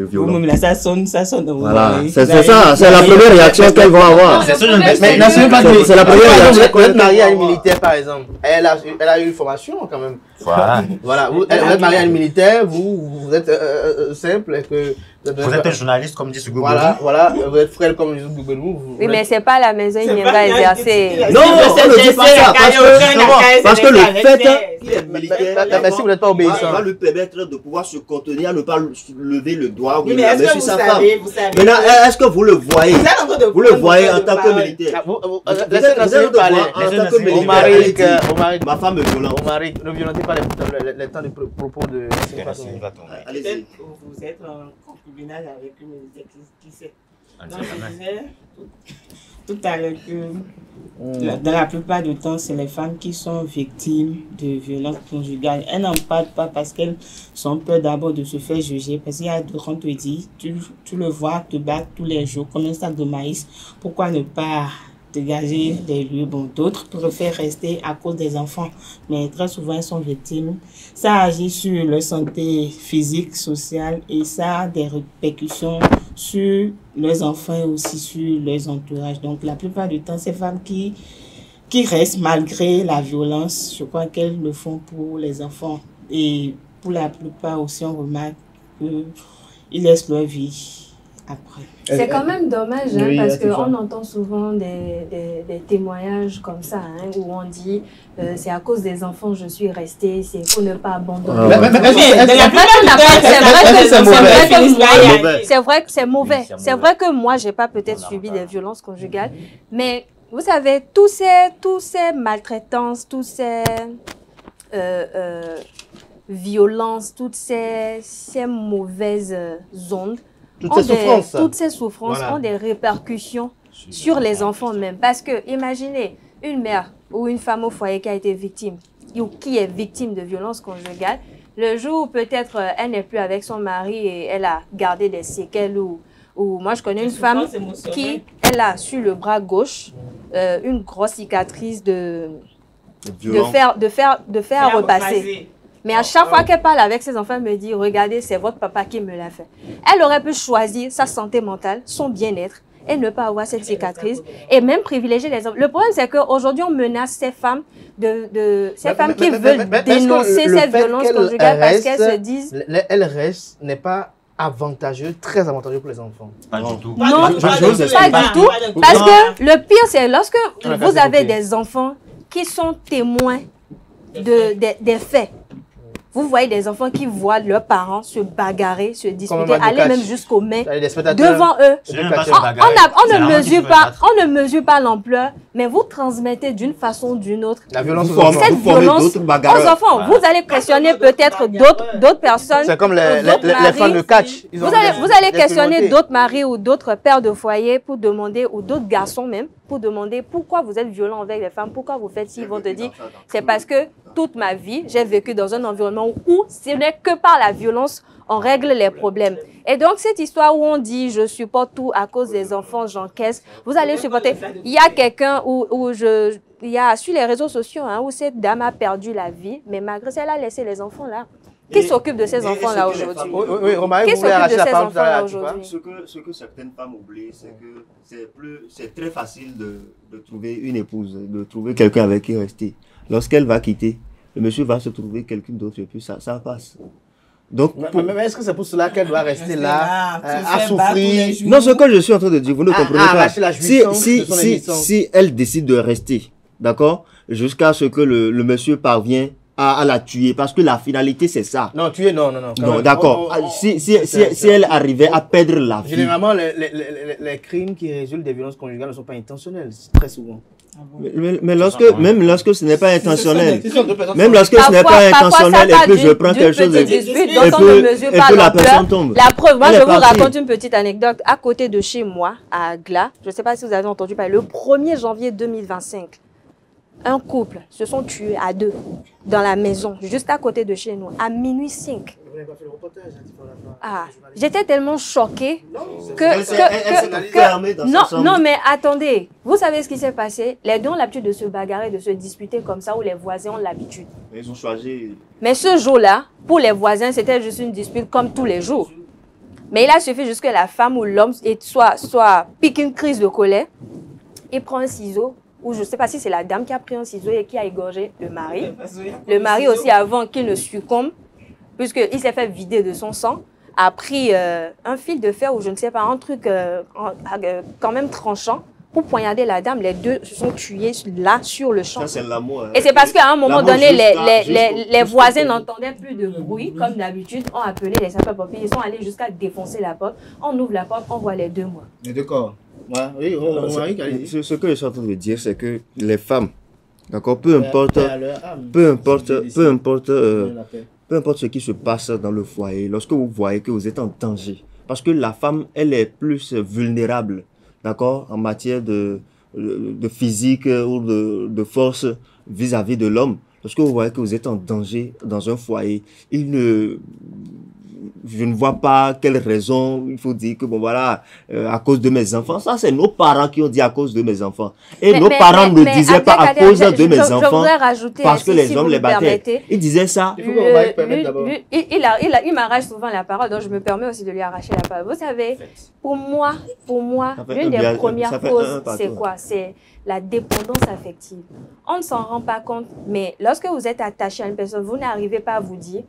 violente. Vous-même là, ça sonne dans vos voilà. oreilles. C'est ça, c'est la première réaction qu'elles vont avoir. C'est la première réaction. Vous êtes marié à une militaire, par exemple. Elle a eu une formation quand même. Voilà. Vous êtes marié à une militaire, vous êtes simple. Vous êtes un journaliste comme dit ce Google. Voilà, vous êtes frère comme dit ce Google. Oui, mais c'est pas à la maison, il vient pas exercer. Non, on ne dit pas ça. Parce que le fait qu'il est militaire, mais si vous n'êtes pas obéissant, va lui permettre de pouvoir se contenir, ne pas lever le doigt ou mais est-ce que vous savez, maintenant, est-ce que vous le voyez? Vous le voyez en tant que militaire. Laissez-nous parler. En tant que militaire, ma femme me violente. Ne violentez pas les temps de propos de... Allez-y. Vous êtes en concubinage avec une militaire qui sait. Donc, je disais tout à l'heure que dans la plupart du temps, c'est les femmes qui sont victimes de violences conjugales. Elles n'en parlent pas parce qu'elles ont peur d'abord de se faire juger. Parce qu'il y a d'autres, on te dit, tu le vois te battre tous les jours comme un sac de maïs. Pourquoi ne pas dégager des lieux? Bon, d'autres préfèrent rester à cause des enfants. Mais très souvent, elles sont victimes. Ça agit sur leur santé physique, sociale et ça a des répercussions sur leurs enfants et aussi sur leurs entourages. Donc, la plupart du temps, ces femmes qui restent malgré la violence, je crois qu'elles le font pour les enfants. Et pour la plupart aussi, on remarque qu'ils laissent leur vie après. C'est quand même dommage, hein, oui, parce qu'on entend souvent des témoignages comme ça, hein, où on dit c'est à cause des enfants je suis restée, c'est pour ne pas abandonner. C'est vrai que c'est mauvais. C'est vrai que moi, j'ai pas peut-être subi des violences conjugales, mais vous savez, tous ces maltraitances, tous ces violences, toutes ces mauvaises ondes, toutes ces souffrances ont des répercussions sur les enfants même. Parce que, imaginez, une mère ou une femme au foyer qui a été victime, ou qui est victime de violences conjugales, le jour où peut-être elle n'est plus avec son mari et elle a gardé des séquelles ou moi je connais une femme qui, elle a sur le bras gauche une grosse cicatrice de faire repasser. Mais à chaque fois qu'elle parle avec ses enfants, elle me dit, regardez, c'est votre papa qui me l'a fait. Elle aurait pu choisir sa santé mentale, son bien-être, et ne pas avoir cette cicatrice, et même privilégier les hommes. Le problème, c'est qu'aujourd'hui, on menace ces femmes, ces femmes qui veulent dénoncer cette violence conjugale parce qu'elles se disent... Elle reste, n'est pas avantageux, très avantageux pour les enfants. Pas du tout. Non, pas du tout. Parce que le pire, c'est lorsque vous avez des enfants qui sont témoins des faits. Vous voyez des enfants qui voient leurs parents se bagarrer, se disputer, aller même jusqu'aux mains devant eux. On ne mesure pas l'ampleur, mais vous transmettez d'une façon ou d'une autre cette violence aux enfants. Vous allez questionner peut-être d'autres personnes. C'est comme les fans de catch. Vous allez questionner d'autres maris ou d'autres pères de foyer pour demander, ou d'autres garçons même, pour demander pourquoi vous êtes violent avec les femmes, pourquoi vous faites ci. Ils vont te dire, c'est parce que toute ma vie, j'ai vécu dans un environnement où ce n'est que par la violence on règle les problèmes. Et donc, cette histoire où on dit « je supporte tout à cause des enfants, j'encaisse », vous allez supporter. Il y a quelqu'un il y a sur les réseaux sociaux où cette dame a perdu la vie, mais malgré ça, elle a laissé les enfants là. Qui s'occupe de ces enfants-là aujourd'hui? Qui s'occupe de ces enfants-là aujourd'hui? Ce que certaines femmes oublient, c'est que c'est très facile de trouver une épouse, de trouver quelqu'un avec qui rester. Lorsqu'elle va quitter, le monsieur va se trouver quelqu'un d'autre et puis ça passe. Donc, mais est-ce que c'est pour cela qu'elle doit rester là, à souffrir? Non, ce que je suis en train de dire, vous ne comprenez pas. Si elle décide de rester, d'accord, jusqu'à ce que le monsieur parvient à la tuer, parce que la finalité c'est ça. Non, tuer, non. Non, d'accord. Si elle arrivait à perdre la vie. Généralement, les crimes qui résultent des violences conjugales ne sont pas intentionnels, très souvent. Mais même lorsque ce n'est pas intentionnel, même lorsque ce n'est pas intentionnel et que je prends quelque chose et que la personne tombe. La preuve, moi je vous raconte une petite anecdote. À côté de chez moi, à Agla, je ne sais pas si vous avez entendu parler, le 1er janvier 2025, un couple se sont tués à deux dans la maison, juste à côté de chez nous, à minuit 5. J'étais tellement choquée non, mais attendez, vous savez ce qui s'est passé? Les deux ont l'habitude de se bagarrer, de se disputer comme ça, où les voisins ont l'habitude. Ils ont choisi. Mais ce jour-là, pour les voisins, c'était juste une dispute comme tous les jours. Mais il a suffi juste que la femme ou l'homme soit pique une crise de colère, il prend un ciseau, ou je ne sais pas si c'est la dame qui a pris un ciseau et qui a égorgé le mari. Le mari aussi, avant qu'il ne succombe, puisqu'il s'est fait vider de son sang, a pris un fil de fer ou je ne sais pas, un truc quand même tranchant pour poignarder la dame. Les deux se sont tués là, sur le champ. Ça, c'est l'amour. Et c'est parce qu'à un moment donné, les voisins n'entendaient plus de bruit, comme d'habitude, ont appelé les sapeurs-pompiers. Ils sont allés jusqu'à défoncer la porte. On ouvre la porte, on voit les deux morts. Les deux corps. Oui, ce que je suis en train de dire, c'est que les femmes, d'accord, peu importe ce qui se passe dans le foyer, lorsque vous voyez que vous êtes en danger, parce que la femme, elle est plus vulnérable, d'accord, en matière de physique ou de force vis-à-vis de l'homme. Lorsque vous voyez que vous êtes en danger dans un foyer, je ne vois pas quelle raison il faut dire que bon voilà, à cause de mes enfants. Ça, c'est nos parents qui ont dit à cause de mes enfants. Et nos parents ne disaient pas à cause de mes enfants parce que les hommes les battaient. Ils disaient ça. Il m'arrache souvent la parole, donc je me permets aussi de lui arracher la parole. Vous savez, pour moi, l'une des premières causes, c'est quoi? C'est la dépendance affective. On ne s'en rend pas compte, mais lorsque vous êtes attaché à une personne, vous n'arrivez pas à vous dire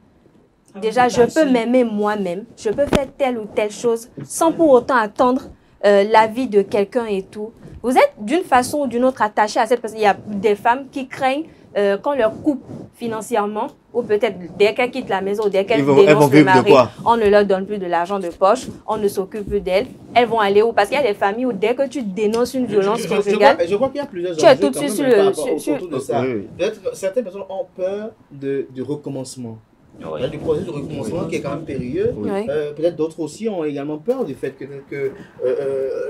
déjà, je peux m'aimer moi-même, je peux faire telle ou telle chose sans pour autant attendre l'avis de quelqu'un et tout. Vous êtes d'une façon ou d'une autre attaché à cette personne. Il y a des femmes qui craignent qu'on leur coupe financièrement, ou peut-être dès qu'elles quittent la maison, dès qu'elles elles vont dénoncent le vivre de mari, quoi? on ne leur donne plus de l'argent de poche, on ne s'occupe plus d'elles. Elles vont aller où? Parce qu'il y a des familles où dès que tu dénonces une violence conjugale, je crois qu'il y a plusieurs tu es enjeux tout de quand suite même sur autour de ça. Peut-être certaines personnes ont peur du recommencement. Il y a du processus de recommencement qui est quand même périlleux. Peut-être d'autres aussi ont également peur du fait que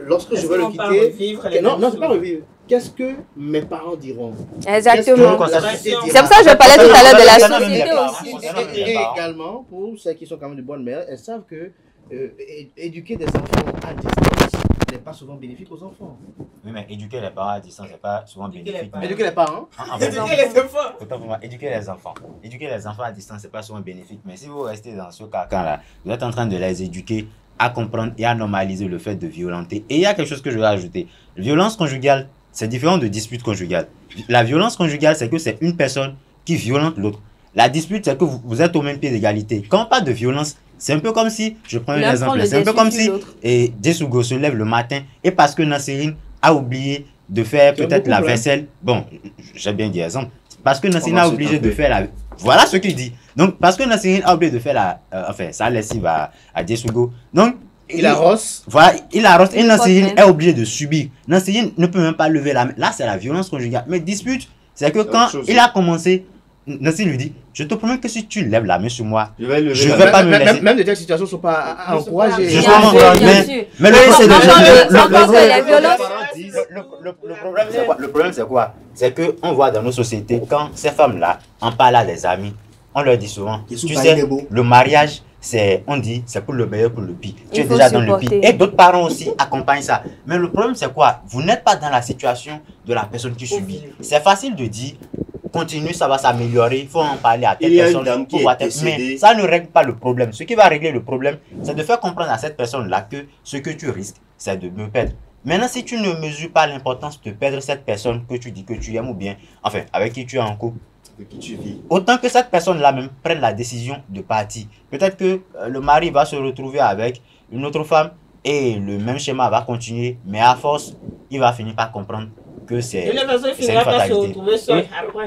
lorsque je veux le quitter, non, c'est pas revivre. Qu'est-ce que mes parents diront? Exactement. C'est pour ça que je parlais tout à l'heure de la société aussi. Et également, pour celles qui sont quand même de bonnes mères, elles savent que éduquer des enfants à distance n'est pas souvent bénéfique aux enfants. Oui, mais éduquer les parents à distance n'est pas souvent bénéfique. Éduquer les parents? Éduquer les enfants. Autant pour moi, éduquer les enfants. Éduquer les enfants à distance n'est pas souvent bénéfique. Mais si vous restez dans ce carcan-là, vous êtes en train de les éduquer à comprendre et à normaliser le fait de violenter. Et il y a quelque chose que je vais ajouter. Violence conjugale, c'est différent de dispute conjugale. La violence conjugale, c'est que c'est une personne qui violente l'autre. La dispute, c'est que vous êtes au même pied d'égalité. Quand on parle de violence, c'est un peu comme si, je prends un exemple, c'est un peu comme si Dessougo se lève le matin et parce que Nassirine a oublié de faire peut-être la vaisselle. Bon, j'ai bien dit exemple. Parce que Nassirine a oublié de faire la... Voilà ce qu'il dit. Donc, parce que Nassirine a oublié de faire la... enfin, sa lessive à Dessougo. Donc, il arrose. Voilà, il arrose et Nassirine est obligé de subir. Nassirine ne peut même pas lever la main. Là, c'est la violence conjugale. Mais dispute, c'est que quand il a commencé... Nassir lui dit, je te promets que si tu lèves la main sur moi, je vais pas me laisser. Même de telles situations ne sont pas encouragées. Justement, mais le problème c'est quoi? C'est qu'on voit dans nos sociétés, quand ces femmes-là en parlent à des amis, on leur dit souvent, tu sais, le mariage, on dit, c'est pour le meilleur, pour le pire. Tu es déjà dans le pire. Et d'autres parents aussi accompagnent ça. Mais le problème c'est quoi? Vous n'êtes pas dans la situation de la personne qui subit. C'est facile de dire, continue, ça va s'améliorer, il faut en parler à telle personne. Mais ça ne règle pas le problème. Ce qui va régler le problème, c'est de faire comprendre à cette personne-là que ce que tu risques, c'est de me perdre. Maintenant, si tu ne mesures pas l'importance de perdre cette personne que tu dis que tu aimes ou bien, enfin, avec qui tu es en couple, avec qui tu vis, autant que cette personne-là même prenne la décision de partir. Peut-être que le mari va se retrouver avec une autre femme et le même schéma va continuer, mais à force, il va finir par comprendre que c'est une fatalité.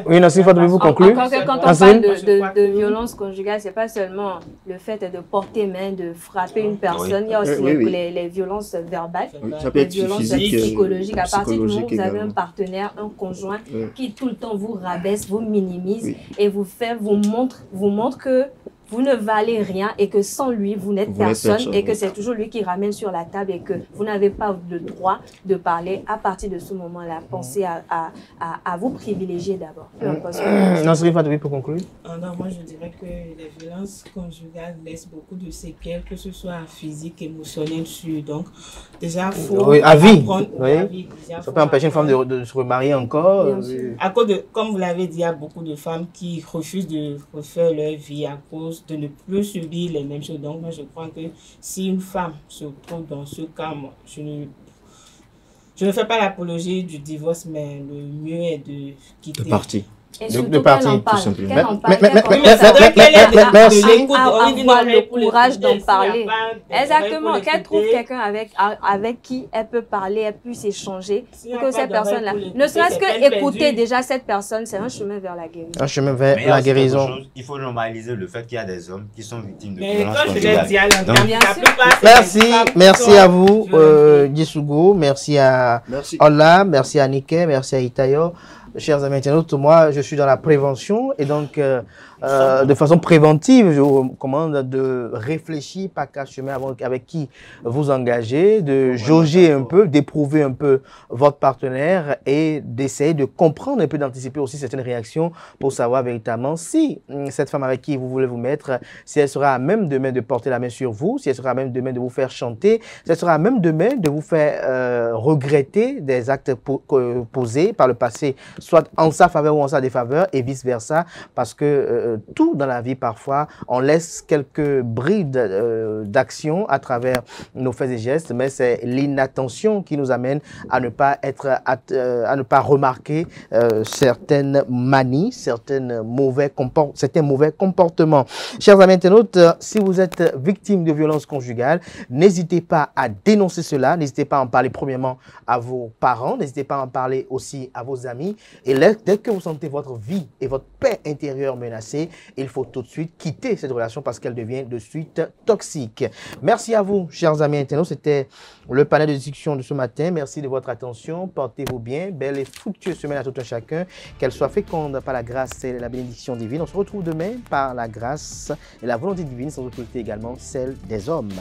Oui, Nassir, vous conclure? Quand on parle de violence conjugale, ce n'est pas seulement le fait de porter main, de frapper une personne, il y a aussi les violences verbales, les violences psychologiques. À partir du moment où vous avez un partenaire, un conjoint qui tout le temps vous rabaisse, vous minimise et vous montre que vous ne valez rien et que sans lui, vous n'êtes personne et que c'est toujours lui qui ramène sur la table et que vous n'avez pas le droit de parler. À partir de ce moment-là, pensez à vous privilégier d'abord. Nassir Fadoui, pour conclure. Non, moi je dirais que les violences conjugales laissent beaucoup de séquelles, que ce soit physique, émotionnel, donc déjà il faut apprendre à vie. Ça peut empêcher une femme de se remarier encore. À cause de, comme vous l'avez dit, il y a beaucoup de femmes qui refusent de refaire leur vie à cause de ne plus subir les mêmes choses. Donc moi je crois que si une femme se trouve dans ce cas, moi, je ne fais pas l'apologie du divorce, mais le mieux est de quitter. De partir. Et surtout qu'elle en parle. Qu'elle en parle. Merci. Avoir le courage d'en parler. Exactement. Qu'elle trouve quelqu'un avec qui elle peut parler, elle puisse échanger. Pour que cette personne-là, ne serait-ce que écouter déjà cette personne, c'est un chemin vers la guérison. Un chemin vers la guérison. Il faut normaliser le fait qu'il y a des hommes qui sont victimes de violences conjugales. Merci à vous, Dessougo. Merci à Ola. Merci à Nike. Merci à Itayo. Chers amis internautes, moi je suis dans la prévention et donc de façon préventive, je vous recommande de réfléchir par quel chemin avec qui vous engagez, de jauger un peu, d'éprouver un peu votre partenaire et d'essayer de comprendre un peu, d'anticiper aussi certaines réactions pour savoir véritablement si cette femme avec qui vous voulez vous mettre, si elle sera à même demain de porter la main sur vous, si elle sera à même demain de vous faire chanter, si elle sera à même demain de vous faire regretter des actes posés par le passé, soit en sa faveur ou en sa défaveur et vice-versa, parce que tout dans la vie, parfois, on laisse quelques brides d'action à travers nos faits et gestes, mais c'est l'inattention qui nous amène à ne pas remarquer certaines manies, certains mauvais comportements. Chers amis internautes, si vous êtes victime de violences conjugales, n'hésitez pas à dénoncer cela, n'hésitez pas à en parler premièrement à vos parents, n'hésitez pas à en parler aussi à vos amis. Et dès que vous sentez votre vie et votre paix intérieure menacée, il faut tout de suite quitter cette relation parce qu'elle devient de suite toxique. Merci à vous, chers amis internautes. C'était le panel de discussion de ce matin. Merci de votre attention. Portez-vous bien. Belle et fructueuse semaine à tout un chacun. Qu'elle soit féconde par la grâce et la bénédiction divine. On se retrouve demain par la grâce et la volonté divine, sans oublier également celle des hommes.